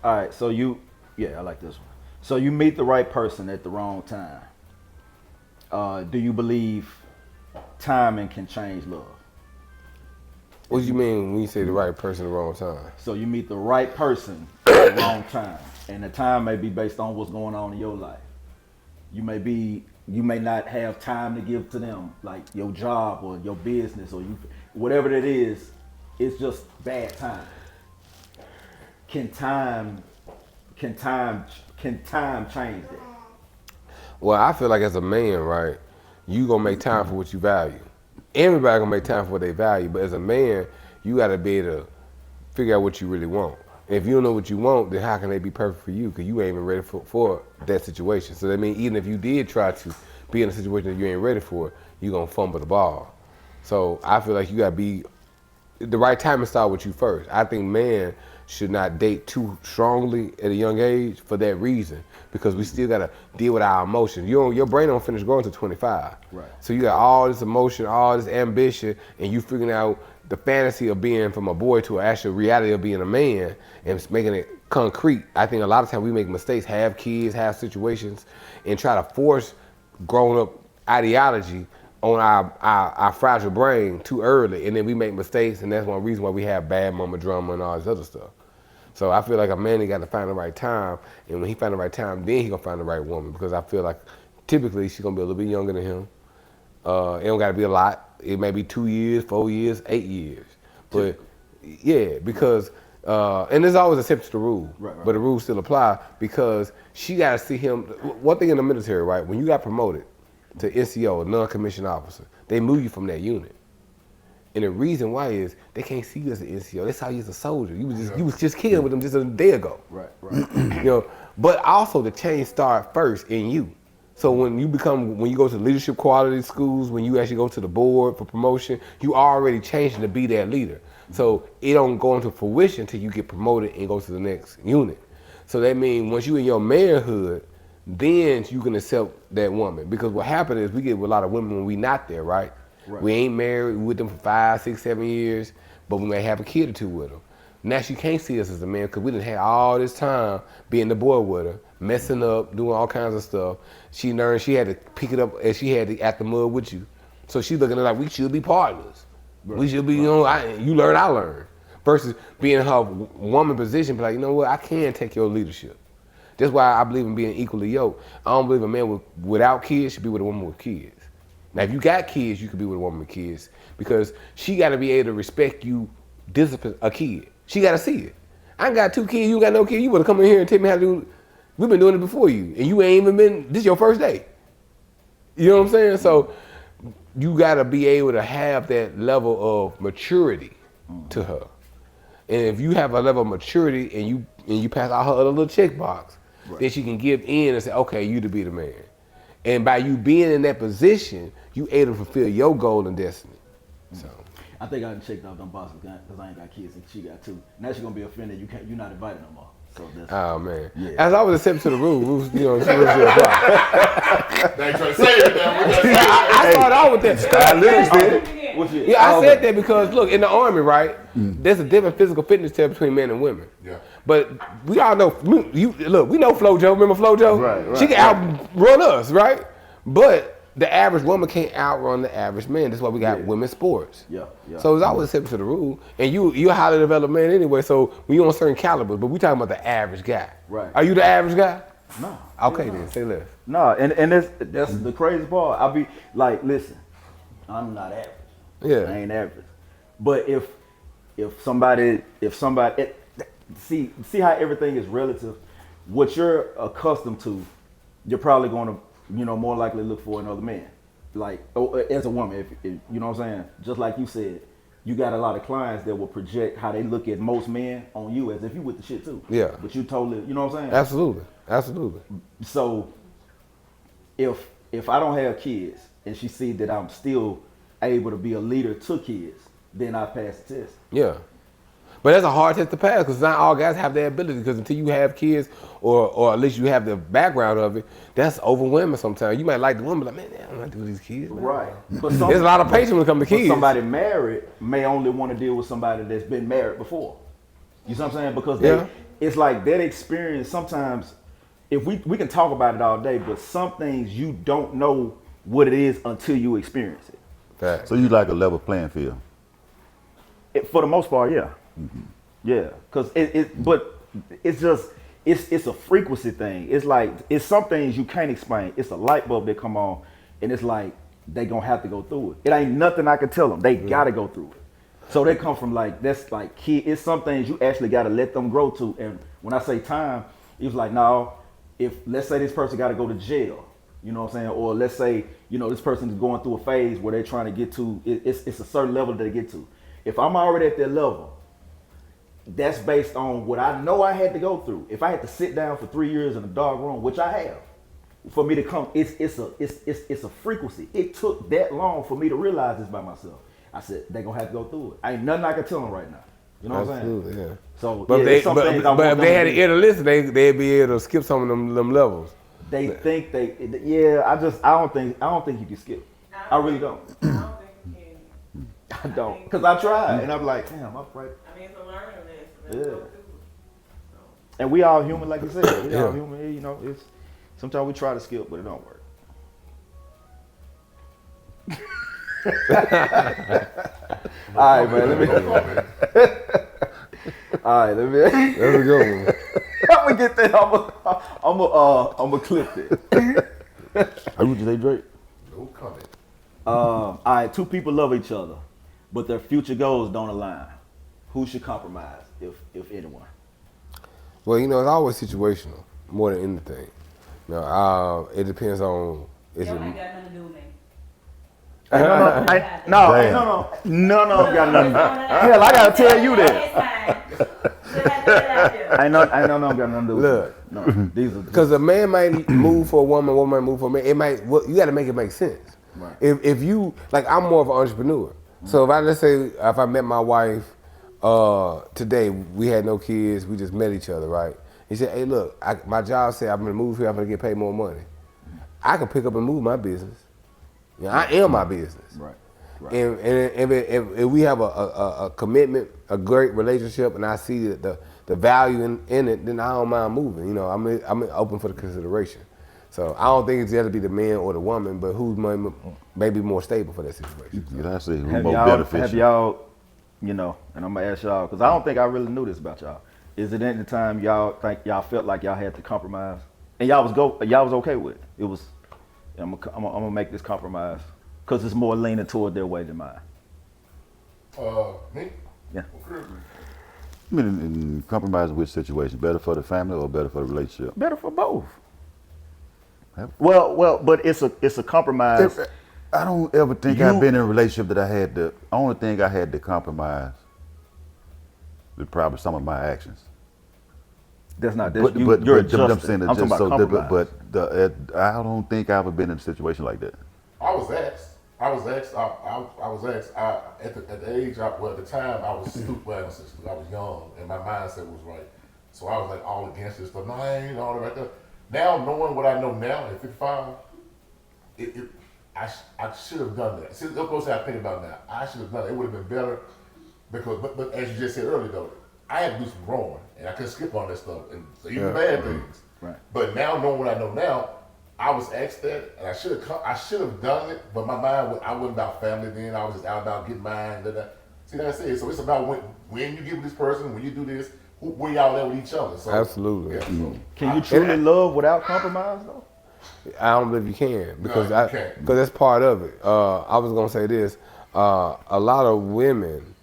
All right. So yeah, I like this one. So you meet the right person at the wrong time. Do you believe timing can change love? What do you mean when you say the right person at the wrong time? So you meet the right person at the wrong time, and the time may be based on what's going on in your life. You may not have time to give to them, like your job or your business or whatever that is. It's just bad time. Can time change that? Well, I feel like as a man, right, you gonna make time for what you value. Everybody gonna make time for what they value, but as a man, you gotta be able to figure out what you really want. If you don't know what you want, then how can they be perfect for you? Because you ain't even ready for that situation. So that means even if you did try to be in a situation that you ain't ready for, you gonna fumble the ball. So I feel like you gotta be the right time to start with you first. I think man should not date too strongly at a young age for that reason, because we still gotta deal with our emotions. Your brain don't finish growing until 25. Right. So you got all this emotion, all this ambition, and you figuring out the fantasy of being from a boy to an actual reality of being a man and making it concrete. I think a lot of times we make mistakes, have kids, have situations, and try to force grown up ideology on our fragile brain too early, and then we make mistakes, and that's one reason why we have bad mama drama and all this other stuff. So I feel like a man, he got to find the right time, and when he find the right time, then he gonna find the right woman, because I feel like typically she's gonna be a little bit younger than him. It don't gotta be a lot. It may be 2 years, 4 years, 8 years. But yeah, because, and there's always exceptions to the rule, Right. but the rules still apply, because she gotta see him. One thing in the military, right, when you got promoted to NCO, a non-commissioned officer, they move you from that unit. And the reason why is they can't see you as an NCO. They saw you as a soldier. You was just killed with them just a day ago. Right. You know, but also the change start first in you. So when you go to leadership quality schools, when you actually go to the board for promotion, you already changing to be that leader. So it don't go into fruition until you get promoted and go to the next unit. So that means once you in your manhood, then you can accept that woman. Because what happened is we get with a lot of women when we not there, right? We ain't married, we with them for 5, 6, 7 years, but we may have a kid or two with them. Now she can't see us as a man because we done had all this time being the boy with her, messing up, doing all kinds of stuff. She learned she had to pick it up and she had to act the mud with you. So she looking at it like we should be partners. We should be, you learn, I learn. Versus being in her woman position, be like, you know what, I can take your leadership. That's why I believe in being equally yoked. I don't believe a man without kids should be with a woman with kids. Now, if you got kids, you could be with a woman with kids, because she got to be able to respect you, discipline a kid. She got to see it. I got 2 kids, you got no kid. You would have come in here and tell me how to do it. We've been doing it before you, and you ain't even been, this is your first day. You know what I'm saying? So you got to be able to have that level of maturity to her. And if you have a level of maturity and you pass out her other little checkbox, then she can give in and say, okay, you to be the man. And by you being in that position, you able to fulfill your goal and destiny. So I think I done checked out them boxes because I ain't got kids and she got 2. Now she gonna be offended. You're not invited no more. So that's oh man. Yeah. As I was accepted to the rules, she was apply. They ain't trying to say it now. I started out with that. What's your, Yeah, I said that because look, in the Army, right, there's a different physical fitness test between men and women. Yeah. But we all know, we know FloJo, remember FloJo? Right, she can outrun us, right? But the average woman can't outrun the average man. That's why we got women's sports. Yeah. So it's always exception to the rule. And you're a highly developed man anyway, so when you're on certain calibers, but we talking about the average guy. Right. Are you the average guy? No. Okay then, say less. No, and that's the crazy part. I'll be like, listen, I'm not average. Yeah. I ain't average. But if somebody see how everything is relative, what you're accustomed to, you're probably going to, more likely look for another man. Like, as a woman, if you know what I'm saying? Just like you said, you got a lot of clients that will project how they look at most men on you as if you with the shit too. Yeah. But you totally, you know what I'm saying? Absolutely. So if I don't have kids and she sees that I'm still able to be a leader to kids, then I pass the test. Yeah. But that's a hard test to pass, because not all guys have that ability, because until you have kids, or at least you have the background of it, that's overwhelming sometimes. You might like the woman, but like, man, I don't want to do these kids. Man. Right. But There's a lot of patience when it comes to kids. Somebody married may only want to deal with somebody that's been married before. You see what I'm saying? Because it's like that experience sometimes, if we can talk about it all day, but some things you don't know what it is until you experience it. Fact. So you like a level playing field? For the most part, yeah. Yeah, because but it's just, it's a frequency thing. It's like, it's some things you can't explain. It's a light bulb that come on, and it's like, they gonna have to go through it. It ain't nothing I can tell them. They gotta go through it. So they come from like, that's like key. It's some things you actually gotta let them grow to. And when I say time, it was like, no, if let's say this person gotta go to jail, you know what I'm saying? Or let's say, this person is going through a phase where they're trying to get to, it's a certain level that they get to. If I'm already at that level, that's based on what I know I had to go through. If I had to sit down for 3 years in a dark room, which I have, for me to come, it's a frequency. It took that long for me to realize this by myself. I said, they're gonna have to go through it. Ain't nothing I can tell them right now. You know what I'm saying? Absolutely, yeah. So, But, yeah, they, it's some things I want but if them they to had do. an inner listen, they'd be able to skip some of them levels. They think I don't think you can skip. I really don't. I don't think you can. I don't. Because I tried, and I'm like, damn, I'm right. I mean, it's a learning lesson. Yeah. Let's go through it. And we all human, like you said. We Yeah. all human. You know, it's sometimes we try to skip, but it don't work. All right, man. Let me. All right, let me. There we go. I'm gonna get that. I'm gonna clip it. Are you say Drake? No comment. All right, two people love each other, but their future goals don't align. Who should compromise, if anyone? Well, you know, it's always situational more than anything. You know, it depends on. Is Y'all it, ain't got nothing to do with me. No, Damn. none of them got nothing. Hell, I gotta tell you that. I know none of them got nothing to do with Look. it. No, these are Because a man might move for a woman might move for a man. It might. Well, you got to make it make sense. Right. If you like, I'm more of an entrepreneur. So if I met my wife today, we had no kids, we just met each other, right? He said, "Hey, look, my job said I'm gonna move here. I'm gonna get paid more money. I can pick up and move my business. You know, I am my business. right. And if we have a commitment, a great relationship, and I see the value in it, then I don't mind moving. You know, I'm open for the consideration. So I don't think it's got to be the man or the woman, but who's maybe more stable for that situation. You know, I say who Have more y'all, beneficial. you know, and I'm gonna ask y'all because I don't think I really knew this about y'all. Is it any time y'all think y'all felt like y'all had to compromise, and y'all was okay with it? It was. I'm gonna make this compromise because it's more leaning toward their way than mine. Me? Yeah. I mean, in compromise which situation? Better for the family or better for the relationship? Better for both. Yep. Well, but it's a compromise. I don't ever think I've been in a relationship that I had to. Only thing I had to compromise is probably some of my actions. That's not this. But You're I'm adjusting. saying I'm talking about compromise. I don't think I've ever been in a situation like that. I was asked. I was asked. At the age, at the time, I was stupid. Well, I was young, and my mindset was right. So I was like all against this stuff. No, I ain't all right there. Now, knowing what I know now at 55, I should have done that. See, of course, I think about now. I should have done it. It would have been better because, but as you just said earlier, though, I had to do some growing, and I couldn't skip on that stuff, and so even the bad things. Right. But now, knowing what I know now, I was asked that, and I should have done it, but my mind, I wasn't about family then. I was just out about getting mine. See, that's it. So it's about when you get with this person, when you do this, where y'all at with each other. So, Absolutely. Yeah, so Can you truly love without compromise, though? I don't believe you can because No, you can't. because that's part of it. I was gonna say this: a lot of women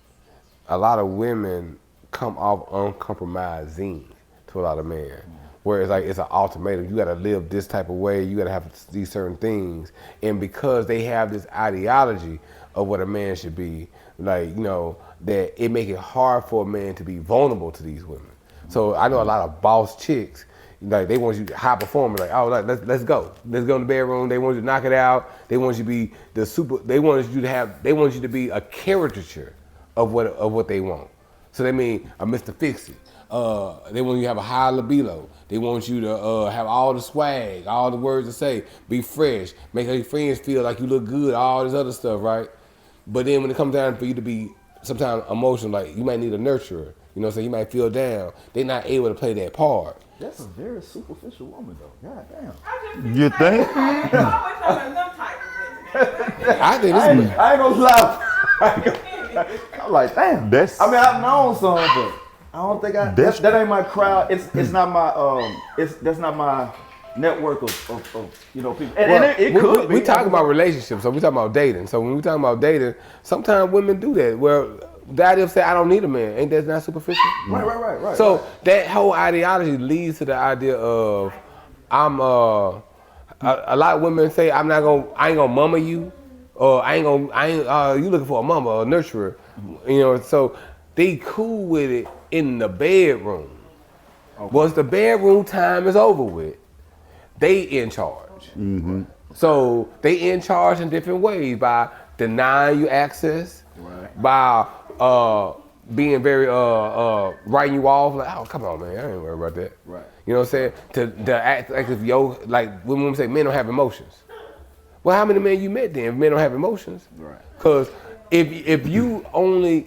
come off uncompromising to a lot of men, where it's like it's an ultimatum. You got to live this type of way. You got to have these certain things, and because they have this ideology of what a man should be, like you know, that it make it hard for a man to be vulnerable to these women. So I know a lot of boss chicks. Like they want you to high performer, like let's go in the bedroom. They want you to knock it out. They want you to be the super. They want you to be a caricature of what they want. So they mean a Mr. Fix-It. They want you to have a high libido. They want you to have all the swag, all the words to say, be fresh, make your friends feel like you look good, all this other stuff, right? But then when it comes down for you to be sometimes emotional, like you might need a nurturer. You know what I'm saying? You might feel down. They're not able to play that part. That's a very superficial woman, though. God damn. I just You think? It's always on them type of thing. I think I this ain't gonna lie. I'm like, damn. That's- I mean, I've known some, but I don't think that ain't my crowd. It's not my that's not my network of you know people. And it could be. We talking about relationships, so we talking about dating. So when we talking about dating, sometimes women do that. Well, daddy will say, I don't need a man. Ain't that not superficial? Right. So that whole ideology leads to the idea of I'm a lot of women say I ain't gonna mama you, or you looking for a mama or a nurturer, you know. So they cool with it in the bedroom. Okay. Once the bedroom time is over with, they in charge. Mm-hmm. So they in charge in different ways by denying you access, by being very writing you off, like, oh, come on, man, I ain't worried about that. Right. You know what I'm saying? To act like if like when women say men don't have emotions. Well, how many men you met then if men don't have emotions? Right. Because if you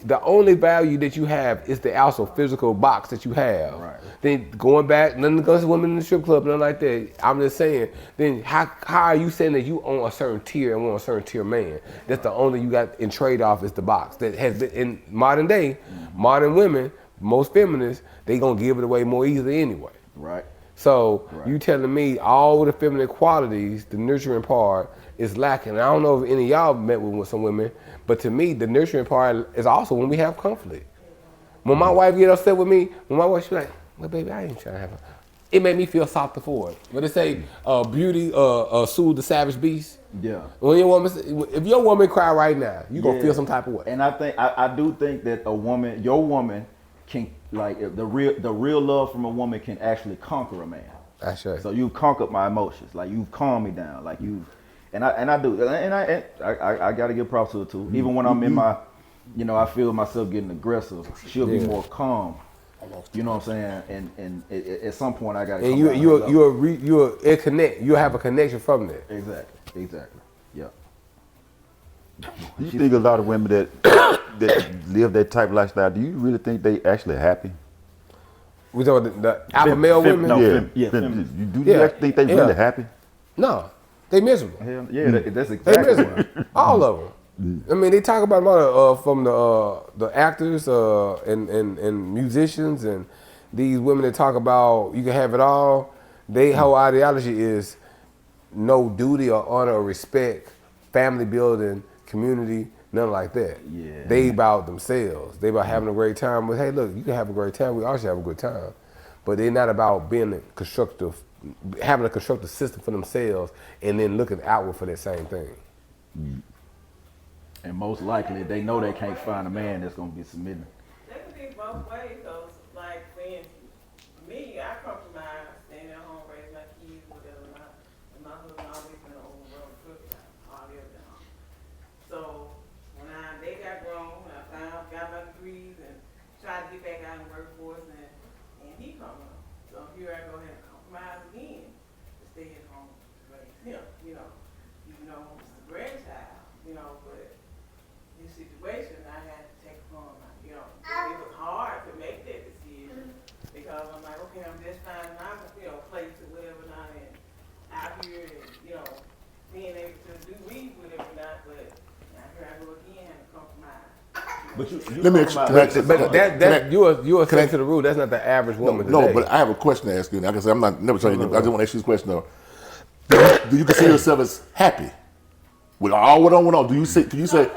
the only value that you have is the also physical box that you have, Right. then going back, nothing against women in the strip club, nothing like that. I'm just saying, then how are you saying that you own a certain tier and want a certain tier man? That's the only you got in trade off is the box that has been in modern day, modern women, most feminists, they gonna give it away more easily anyway. Right. So you telling me all the feminine qualities, the nurturing part is lacking. I don't know if any of y'all met with some women, but to me, the nurturing part is also when we have conflict. When my wife get upset with me, when my wife, she like, well, baby, I ain't trying to have it made me feel softer for it. But they say, beauty soothe the savage beast. Yeah. When if your woman cry right now, you gonna feel some type of way. And I do think that your woman can, like, the real love from a woman can actually conquer a man. That's right. So you've conquered my emotions, like you've calmed me down, like you, and I do, and I got to give props to her too. Even when I'm in my, I feel myself getting aggressive, she'll be more calm. You know what I'm saying? And at some point I got to. And you'll connect. You'll have a connection from there. Exactly. Yeah. Do you think a lot of women that live that type of lifestyle, do you really think they actually happy? We talking about the alpha male women? No. Do you actually think they really happy? No, they miserable. Hell, yeah, that's They exactly miserable. All of them. I mean, they talk about from the actors and musicians and these women that talk about you can have it all. They whole ideology is no duty or honor or respect, family building, community, nothing like that. Yeah. They about themselves. They about having a great time. But hey, look, you can have a great time. We all should have a good time. But they're not about being having a constructive system for themselves and then looking outward for that same thing. And most likely, they know they can't find a man that's gonna be submitting. That could be both ways, though. Like, for me, I compromise, staying at home, raise my kids, whatever. My husband always been an overworld cook, all the other home. So when they got grown, I got my degrees and tried to get back out in the workforce, and he come up. So here I go ahead and compromise again to stay at home, to raise him. Even though it's the grandchild, but this situation I had to take upon my, it was hard to make that decision because I'm like, okay, I'm just finding out, place or whatever not, and out here, and being able to do weed whatever not, but now here I go again having to compromise. But you Let me But you're a to the rule. That's not the average woman today. No, but I have a question to ask you. Like I said, I'm not never telling you. I just want to ask you this question though. Do you consider yourself as happy with all what on? Do you say? Sometimes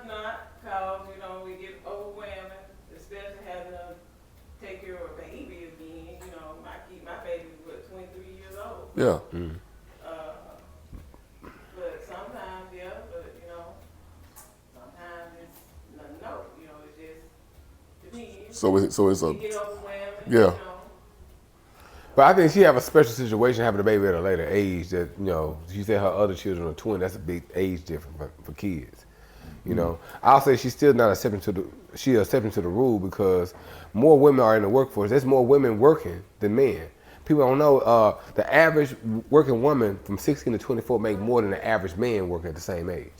not, because we get overwhelming, especially having to take care of a baby again. My baby was 23 years old. Yeah. But sometimes, sometimes it's no. It just depends. So it's You a get overwhelmed. Yeah. But I think she have a special situation having a baby at a later age that, she said her other children are twins. That's a big age difference for kids. I'll say she's still not accepting to the rule because more women are in the workforce. There's more women working than men. People don't know the average working woman from 16 to 24 make more than the average man working at the same age.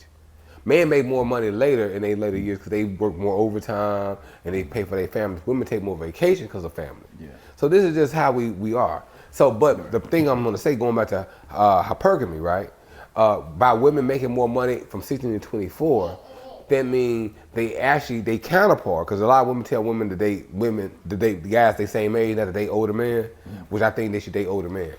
Men make more money later in their later years because they work more overtime and they pay for their families. Women take more vacation because of family. Yeah. So this is just how we are. So, but the thing I'm gonna say, going back to hypergamy, right? By women making more money from 16 to 24, that means they counterpart. Because a lot of women tell women to date the guys they same age, not to date older men, which I think they should date older men.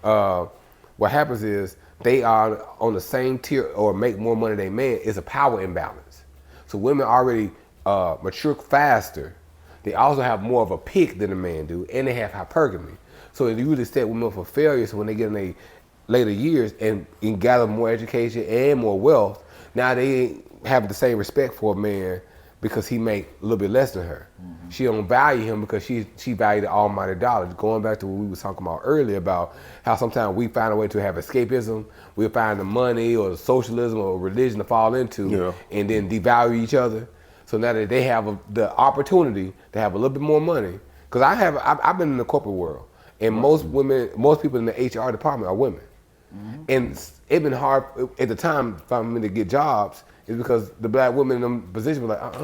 What happens is they are on the same tier or make more money than men. It's a power imbalance. So women already mature faster. They also have more of a pick than a man do, and they have hypergamy. So it usually set women up for failure. So when they get in their later years and gather more education and more wealth, now they have the same respect for a man because he make a little bit less than her. Mm-hmm. She don't value him because she valued the almighty dollar. Going back to what we was talking about earlier about how sometimes we find a way to have escapism. We find the money or the socialism or religion to fall into and then devalue each other. So now that they have the opportunity to have a little bit more money, because I've been in the corporate world, and most people in the HR department are women, and it's been hard at the time for me to get jobs, is because the black women in them positions were like,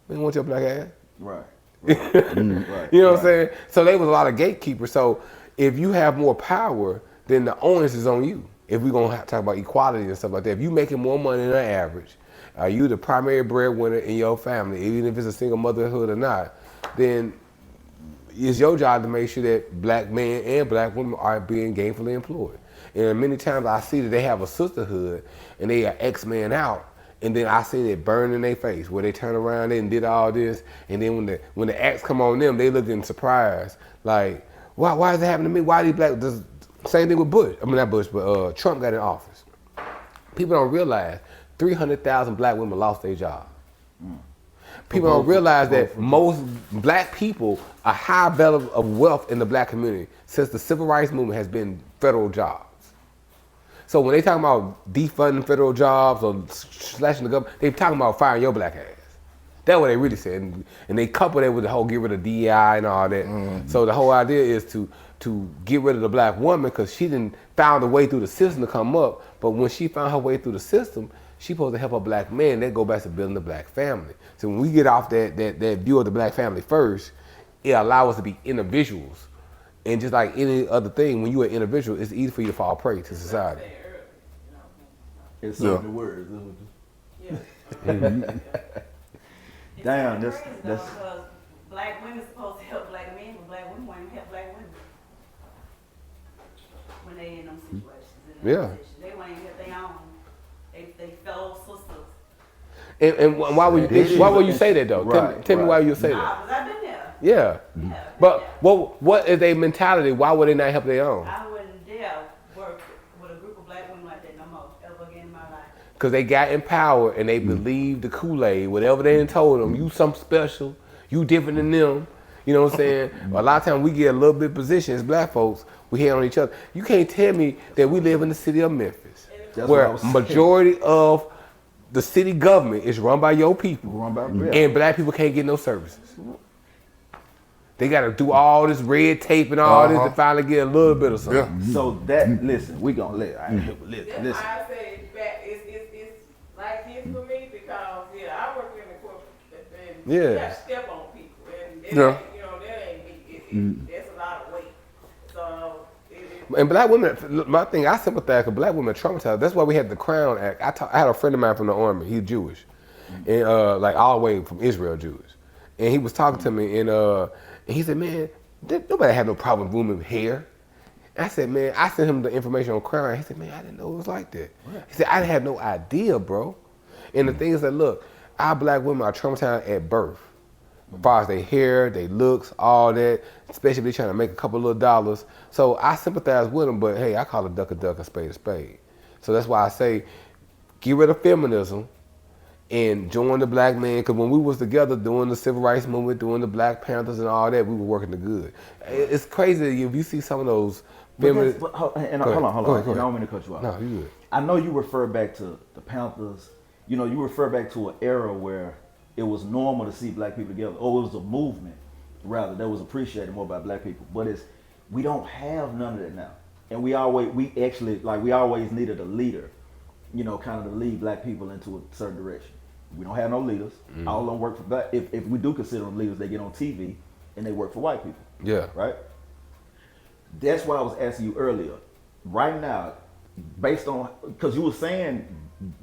we don't want your black ass. Right. You know what I'm saying? So there was a lot of gatekeepers. So if you have more power, then the onus is on you. If we're gonna talk about equality and stuff like that, if you making more money than the average, are you the primary breadwinner in your family, even if it's a single motherhood or not, then it's your job to make sure that black men and black women are being gainfully employed. And many times I see that they have a sisterhood and they are X-Men out, and then I see it burn in their face where they turn around and did all this, and then when the acts come on them, they looking surprised, like, why is it happening to me? Why are these black? Same thing with Bush. I mean not Bush, but Trump got in office. People don't realize 300,000 black women lost their job. People don't realize that most black people, a high level of wealth in the black community since the civil rights movement has been federal jobs. So when they talking about defunding federal jobs or slashing the government, they talking about firing your black ass. That's what they really said. And they couple that with the whole get rid of DEI and all that. So the whole idea is to get rid of the black woman because she didn't found a way through the system to come up. But when she found her way through the system, she supposed to help a black man. That go back to building the black family. So when we get off that view of the black family first, it allows us to be individuals. And just like any other thing, when you're an individual, it's easy for you to fall prey to society. It's so many words. Damn, It's that's crazy though, because black women supposed to help black men, but black women won't help black women when they in them situations. They won't even help their own. They fellow sisters. And why would you say that though? Tell me why you say that. Because I've been there. Yeah. But what is their mentality? Why would they not help their own? I wouldn't dare work with a group of black women like that no more, ever again in my life. Because they got in power and they believed the Kool-Aid, whatever they done told them, you something special, you different than them. You know what I'm saying? A lot of times we get a little bit position as black folks, we hate on each other. You can't tell me that we live in the city of Memphis, where majority of the city government is run by your people, and black people can't get no services. They got to do all this red tape and all this to finally get a little bit of something. So listen, we gonna listen. That's why I say it's like this for me because I work in the corporate and you got to step on people and that ain't me. That's a lot of weight. So and black women, my thing, I sympathize because black women are traumatized. That's why we had the Crown Act. I had a friend of mine from the army. He's Jewish, and like all the way from Israel, Jewish. And he was talking to me, and he said, "Man, nobody had no problem with women with hair." I said, "Man," I sent him the information on Crown Act. He said, "Man, I didn't know it was like that." He said, "I had no idea, bro." And the thing is that, look, our black women are traumatized at birth. As far as their hair, their looks, all that, especially if they're trying to make a couple little dollars. So I sympathize with them, but hey, I call a duck, a spade a spade. So that's why I say, get rid of feminism and join the black man, because when we was together doing the civil rights movement, doing the Black Panthers and all that, we were working the good. It's crazy if you see some of those feminists. Hold on. I don't mean to cut you off. No, you good. I know you refer back to the Panthers. You know, you refer back to an era where it was normal to see black people together, or it was a movement, rather, that was appreciated more by black people. But we don't have none of that now. And we always needed a leader, you know, kind of to lead black people into a certain direction. We don't have no leaders. All of them work for black. If we do consider them leaders, they get on TV and they work for white people. Yeah. Right? That's why I was asking you earlier. Right now, based on, because you were saying,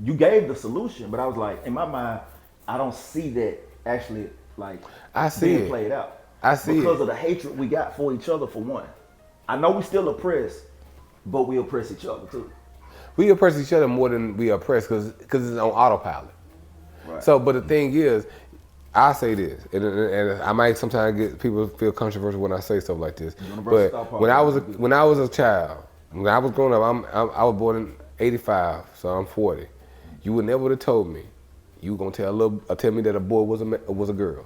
you gave the solution, but I was like, in my mind, I don't see that actually being played out. I see because of the hatred we got for each other, for one. I know we still oppressed, but we oppress each other too. We oppress each other more than we oppress because it's on autopilot. Right. So, but the thing is, I say this, and I might sometimes get people feel controversial when I say stuff like this. But when I was a child, when I was growing up, I was born in '85, so I'm 40. You would never have told me you were gonna tell me that a boy was a girl,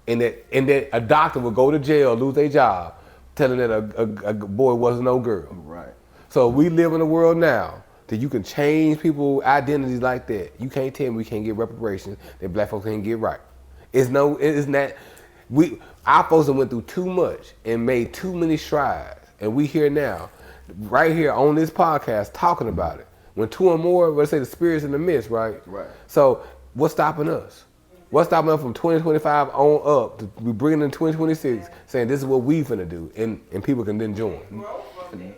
and that a doctor would go to jail, lose their job, telling that a boy wasn't no girl. Right. So we live in a world now that you can change people's identities like that. You can't tell me we can't get reparations, that black folks can't get right. It's not. Our folks have went through too much and made too many strides, and we here now, right here on this podcast talking about it. When two or more, let's say the spirits in the midst, right? Right. So what's stopping us? What's stopping us from 2025 on up to be bringing in 2026, saying this is what we finna do, and people can then join.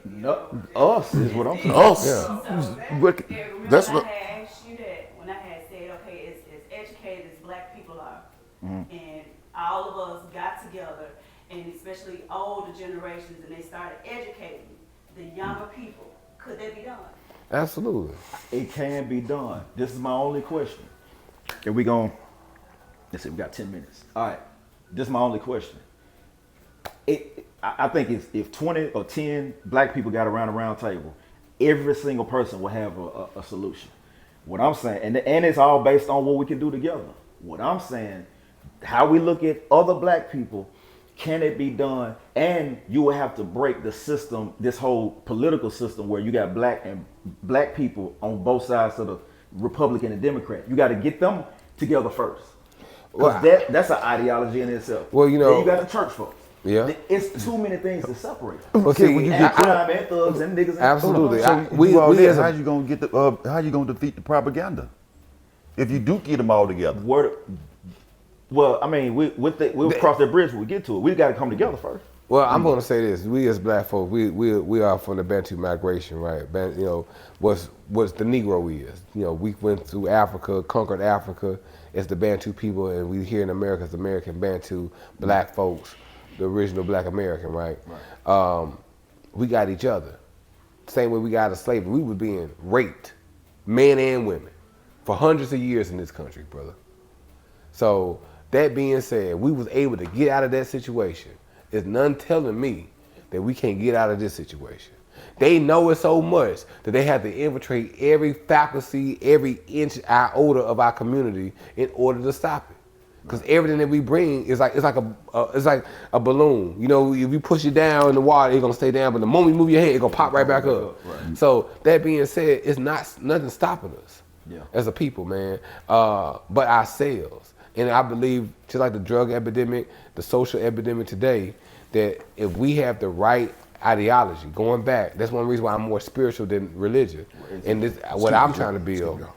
No, us is what I'm saying. Us. Yeah. Look, Remember that's when what. I had asked you that, when I had said, okay, as educated as black people are, and all of us got together, and especially older generations, and they started educating the younger people, could that be done? Absolutely. It can be done. This is my only question. And we gon' let's see, we got 10 minutes. All right, this is my only question. I think if 20 or 10 black people got around a round table, every single person will have a solution. What I'm saying, and it's all based on what we can do together. What I'm saying, how we look at other black people, can it be done? And you will have to break the system, this whole political system where you got black people on both sides of the Republican and Democrat. You got to get them together first. Because that's an ideology in itself. Well, you know, then you got the church folks. Yeah. It's too many things to separate. Well, see, when you get crime and thugs and niggas. Absolutely. So how you gonna get the how you gonna defeat the propaganda if you do get them all together? Well, I mean, we'll cross that bridge when we get to it. We got to come together first. Well, I'm going to say this: we as black folk, we are from the Bantu migration, right? You know, what's the Negro is. You know, we went through Africa, conquered Africa. It's the Bantu people, and we here in America, it's American Bantu black folks, the original Black American, right? We got each other. Same way we got out of slavery. We were being raped, men and women, for hundreds of years in this country, brother. So that being said, we was able to get out of that situation. There's none telling me that we can't get out of this situation. They know it so much that they have to infiltrate every faculty, every inch iota of our community in order to stop it. Because everything that we bring is like a balloon. You know, if you push it down in the water, it's gonna stay down. But the moment you move your head, it's gonna pop right back up. Right. So that being said, it's nothing stopping us as a people, man. But ourselves. And I believe, just like the drug epidemic, the social epidemic today, that if we have the right ideology, going back, that's one reason why I'm more spiritual than religion. And this, what I'm trying to build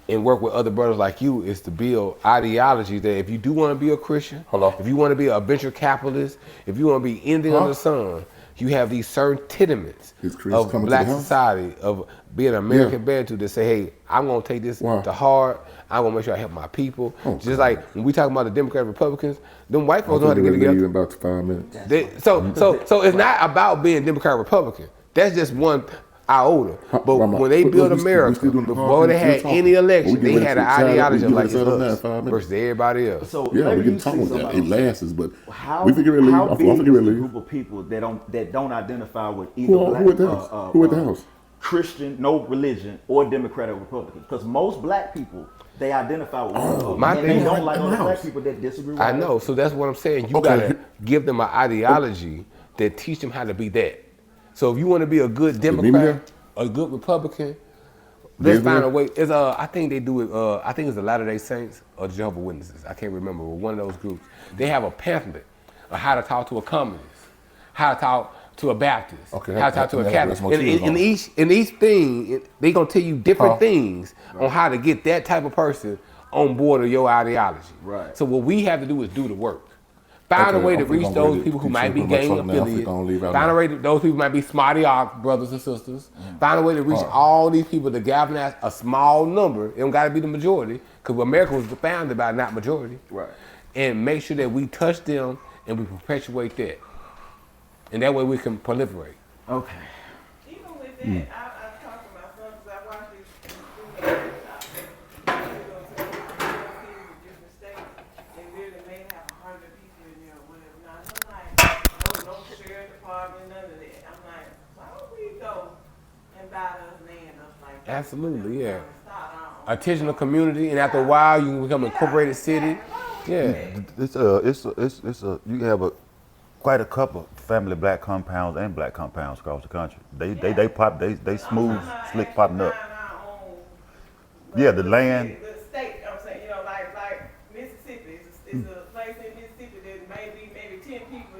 and work with other brothers like you is to build ideology that if you do want to be a Christian, if you want to be a venture capitalist, if you want to be anything under the sun, you have these certain tenements of black society, of being an American Bantu that say, hey, I'm going to take this to heart. I'm going to make sure I help my people. Just like when we talk about the Democrats, Republicans, them white folks know how to get together. In about 5 minutes. So it's not about being Democrat, Republican. That's just one iota. But when they built America, before they had any election, they had an ideology like it's us versus everybody else. So yeah, we can talk about that. It lasts, but how, we figure it leave. How big I figure it is a leave. group of people that don't identify with either black, who at the house? Who at the house? Christian, no religion, or Democrat or Republican? Because most black people, they identify with one another, and they don't like other black people that disagree with them. I know, so that's what I'm saying. You gotta give them an ideology that teach them how to be that. So if you want to be a good Democrat, a good Republican, let's find a way. It's I think they do it. I think it's the Latter-day Saints or the Jehovah's Witnesses. I can't remember, but one of those groups. They have a pamphlet of how to talk to a communist, how to talk to a Baptist, how to talk to a Catholic. In each thing, they gonna tell you different things on how to get that type of person on board of your ideology. Right. So what we have to do is do the work. Find a way to reach those people who might be gang affiliated. Find a way that those people might be smarty ox brothers and sisters. Find a way to reach all these people to galvanize a small number. It don't got to be the majority, because America was founded by not majority. Right. And make sure that we touch them and we perpetuate that. And that way we can proliferate. Okay. Even with that, I talked to my son because I watched these different states. They really may have 100 people in there or whatever. Now, I'm like, no sheriff department, none of that. I'm like, why don't we go and buy us land up like that? Absolutely, yeah. Attention to community, and after a while you can become an incorporated city. Yeah. You have quite a couple family black compounds and black compounds across the country. They smooth, slick popping up. Yeah, the land. The state, I'm saying, like Mississippi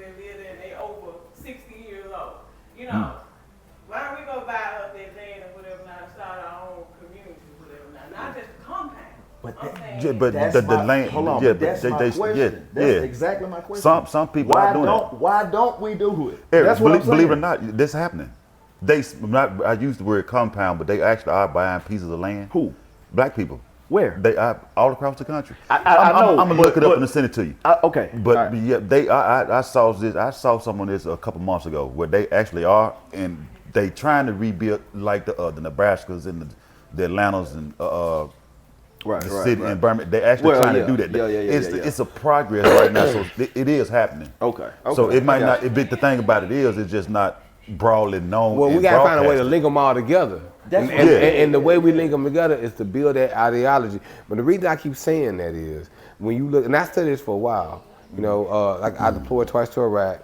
that live there and they over 60 years old. You know, why don't we go buy up that land or whatever now and start our own community or whatever now? Not just a compound. But I'm that- saying, Yeah, but That's the my, land, hold on, yeah, but that's but my they, question. yeah, That's yeah. exactly my question. Some people are doing that. Why don't we do it? Eric, That's what I'm believe it or saying. not, this happening. I used the word compound, but they actually are buying pieces of land. Who? Black people. Where? They are all across the country. I know, I'm gonna look it up but- and send it to you. Okay. But all right. yeah, they. I saw this. I saw some of this a couple months ago where they actually are, and they trying to rebuild like the Nebraskas and the Atlantas and Right, the right, city right. and Birmingham. They actually Well, trying yeah. to do that. Yeah. It's a progress right now, so it is happening. Okay. So okay, it might I got not. It, the thing about it is, it's just not broadly known. Well, we and gotta find a way to broadcasted. link them all together. That's And, what- and the way we link them together is to build that ideology. But the reason I keep saying that is when you look, and I studied this for a while. You know, like I deployed twice to Iraq.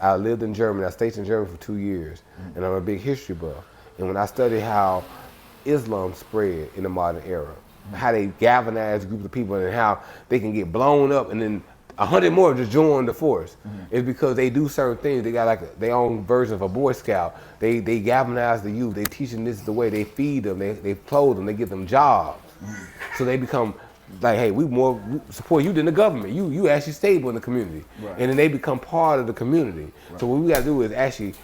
I lived in Germany. I stayed in Germany for 2 years, and I'm a big history buff. And when I studied how Islam spread in the modern era, how they galvanized groups of people, and how they can get blown up, and then 100 more just join the force. It's because they do certain things. They got like their own version of a Boy Scout. They galvanize the youth. They teach them this is the way. They feed them. They clothe them. They give them jobs. So they become like, hey, we support you than the government. You actually stable in the community, and then they become part of the community. So what we got to do is actually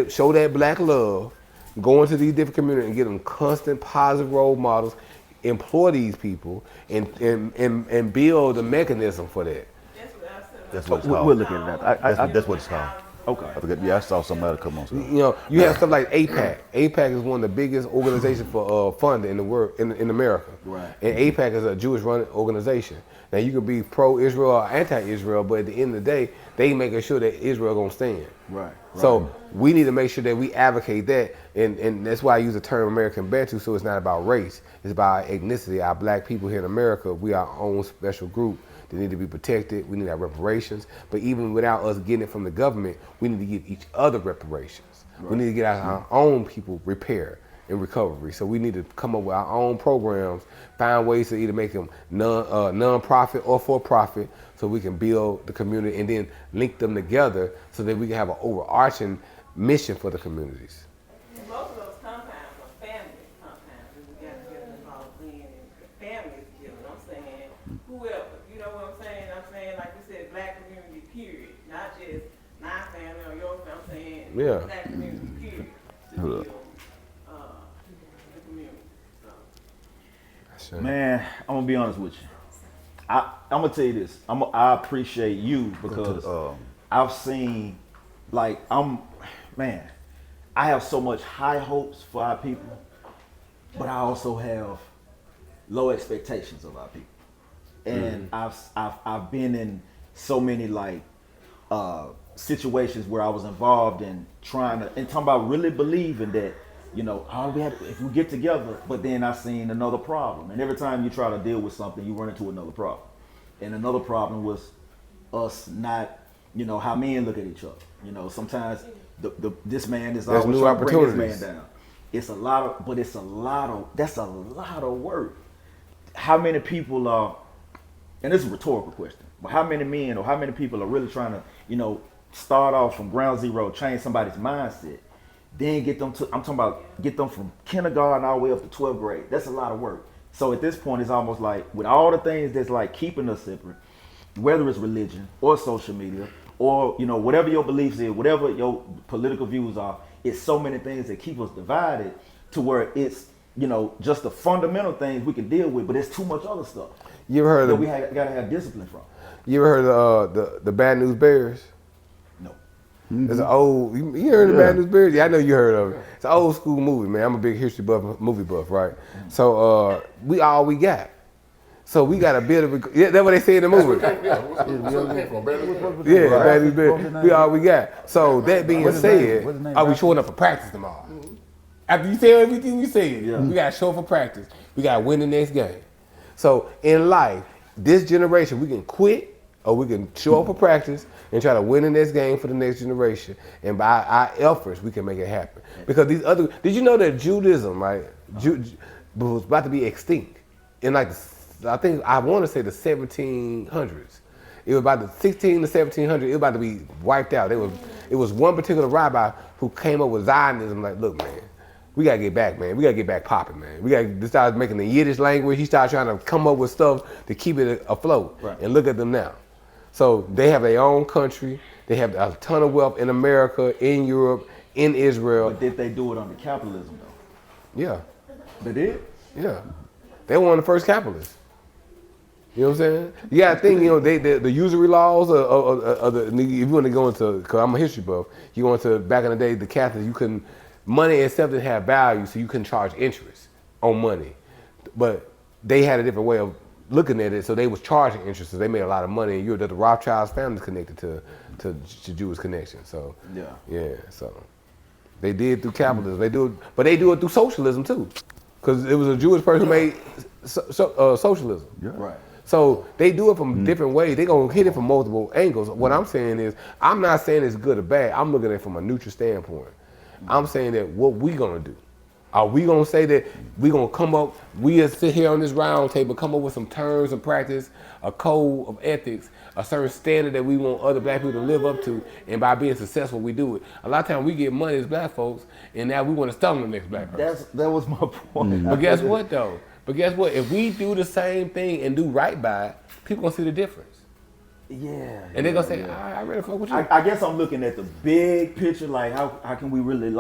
show that black love, go into these different communities and get them constant positive role models, employ these people, and build a mechanism for that. that's what I said. That's what it's We'll called. look at that. That's what it's called. Okay. I forget. Yeah, I saw something else a couple months ago. You know, you have stuff like APAC. APAC is one of the biggest organizations for funding in the world, in America. Right. And APAC is a Jewish-run organization. Now you can be pro-Israel or anti-Israel, but at the end of the day, they making sure that Israel gonna stand. Right. So we need to make sure that we advocate that, and that's why I use the term American Bantu. So it's not about race; it's about ethnicity. Our black people here in America, we are our own special group. They need to be protected. We need our reparations. But even without us getting it from the government, we need to give each other reparations. Right. We need to get our own people repair and recovery. So we need to come up with our own programs, find ways to either make them non-profit or for-profit, so we can build the community and then link them together so that we can have an overarching mission for the communities. Most of those compounds are family compounds, and we got to get involved in and families together. I'm saying whoever, you know what I'm saying? I'm saying, like we said, black community, period. Not just my family or your family. I'm saying black community, period. To build the community. So. Man, I'm gonna be honest with you. I'm gonna tell you this. I appreciate you because I've seen, like, I have so much high hopes for our people, but I also have low expectations of our people. And I've been in so many situations where I was involved in talking about really believing that, you know, all we had if we get together, but then I seen another problem. And every time you try to deal with something, you run into another problem. And another problem was us not, you know, how men look at each other. You know, sometimes this man is always trying to bring this man down. That's a lot of work. How many people are, and this is a rhetorical question, but how many men or how many people are really trying to, you know, start off from ground zero, change somebody's mindset, then get them from kindergarten all the way up to 12th grade. That's a lot of work. So at this point, it's almost like with all the things that's like keeping us separate, whether it's religion or social media or, you know, whatever your beliefs is, whatever your political views are, it's so many things that keep us divided to where it's, you know, just the fundamental things we can deal with, but it's too much other stuff. You ever heard that of we gotta have discipline from. You ever heard of the Bad News Bears? No. It's an old. You heard of Bad News Bears? Yeah, I know you heard of it. It's an old school movie, man. I'm a big history buff, movie buff, right? So we all we got. So we got a bit of a. Yeah, that's what they say in the movie. Bad News Bears. We all we got. So that being said, are we showing up for practice tomorrow? After you say everything you said, we got to show up for practice. We got to win the next game. So in life, this generation, we can quit or we can show up for practice and try to win the next game for the next generation. And by our efforts, we can make it happen. Because these other, did you know that Judaism, right, was about to be extinct in like, I want to say the 1700s. It was about the 16 to 1700. It was about to be wiped out. It was one particular rabbi who came up with Zionism. Like, look, man, we gotta get back, man. We gotta get back popping, man. We gotta start making the Yiddish language. He started trying to come up with stuff to keep it afloat. Right. And look at them now. So they have their own country. They have a ton of wealth in America, in Europe, in Israel. But did they do it under capitalism though? Yeah. They did? Yeah. They were one of the first capitalists. You know what I'm saying? You gotta think, the usury laws if you want to go into, because I'm a history buff, you go into back in the day, the Catholics, money itself didn't have value, so you couldn't charge interest on money. But they had a different way of looking at it, so they was charging interest, so they made a lot of money. And the Rothschilds family is connected to Jewish connection. So so they did through capitalism. They do it through socialism too, because it was a Jewish person who made socialism. Yeah. Right. So they do it from different ways. They gonna hit it from multiple angles. What I'm saying is, I'm not saying it's good or bad. I'm looking at it from a neutral standpoint. I'm saying that what we gonna do. Are we gonna say that we gonna come up, we sit here on this round table, come up with some terms of practice, a code of ethics, a certain standard that we want other black people to live up to, and by being successful, we do it. A lot of times we get money as black folks, and now we want to stun the next black person. That was my point. But guess what though? If we do the same thing and do right by it, people gonna see the difference. Yeah. And they're gonna say, I really fuck with you. I guess I'm looking at the big picture, like how can we really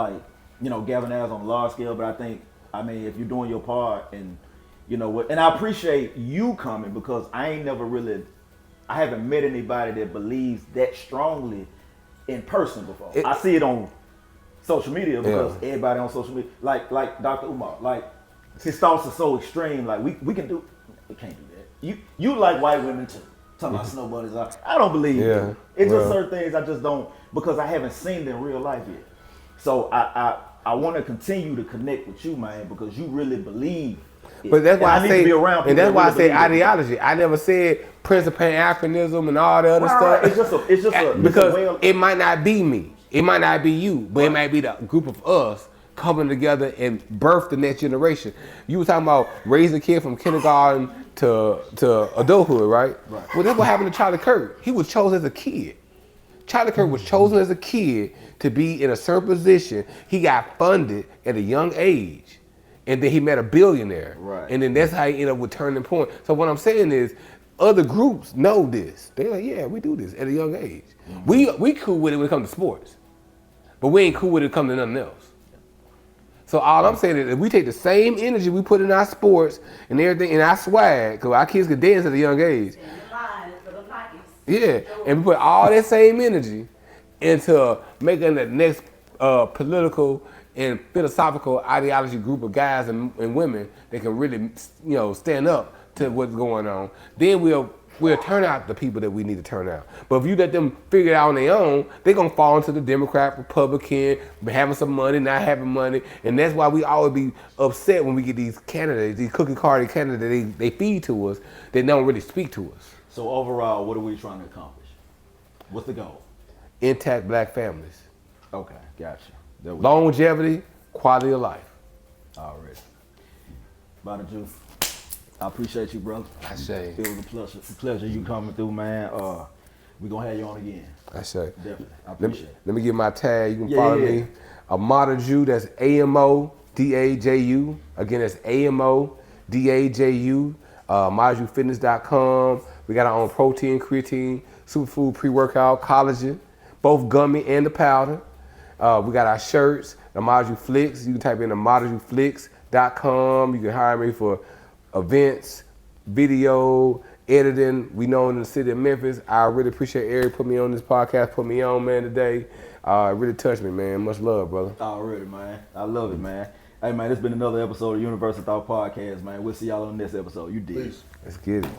galvanize on a large scale, but I mean, if you're doing your part and you know what, and I appreciate you coming because I haven't met anybody that believes that strongly in person before. I see it on social media because everybody on social media, like Dr. Umar, like his thoughts are so extreme, like we can't do that. You like white women too. Talking about snow bunnies. I don't believe you. It's just certain things I just don't, because I haven't seen it in real life yet. So I want to continue to connect with you, man, because you really believe it. But that's why I say, need to be around people and that's why I say really ideology. I never said Prince of Pan-Africanism and all the other stuff. It's just a because it might not be me, it might not be you, but it might be the group of us coming together and birth the next generation. You were talking about raising a kid from kindergarten to adulthood, right? Right. Well, that's what happened to Charlie Kirk. He was chosen as a kid. Charlie Kirk was chosen as a kid to be in a certain position. He got funded at a young age, and then he met a billionaire. Right. And then that's how he ended up with Turning Point. So what I'm saying is, other groups know this. They're like, yeah, we do this at a young age. Mm-hmm. We cool with it when it comes to sports, but we ain't cool with it when it comes to nothing else. So all I'm saying is, if we take the same energy we put in our sports and everything, in our swag, because our kids can dance at a young age. Yeah, and we put all that same energy into making the next political and philosophical ideology group of guys and women that can really, stand up to what's going on. Then we'll turn out the people that we need to turn out. But if you let them figure it out on their own, they're gonna fall into the Democrat, Republican, having some money, not having money, and that's why we always be upset when we get these candidates, these cookie cutter candidates they feed to us, they don't really speak to us. So overall, what are we trying to accomplish? What's the goal? Intact black families. Okay, gotcha. Longevity, quality of life. Already. Amodaju, I appreciate you, brother. I say. It was a pleasure you coming through, man. We're going to have you on again. I say. Definitely. I appreciate it. Let me get my tag. You can follow me. Amodaju, that's AMODAJU. Again, that's AMODAJU. AmodajuFitness.com. We got our own protein, creatine, superfood, pre-workout, collagen, both gummy and the powder. We got our shirts, the Amodaju Flicks. You can type in AmodajuFlicks.com. You can hire me for events, video, editing. We know in the city of Memphis. I really appreciate Eric put me on this podcast, put me on, man, today. It really touched me, man. Much love, brother. Already, man. I love it, man. Hey, man, it's been another episode of Universal Thought Podcast, man. We'll see y'all on the next episode. You did. Let's get it.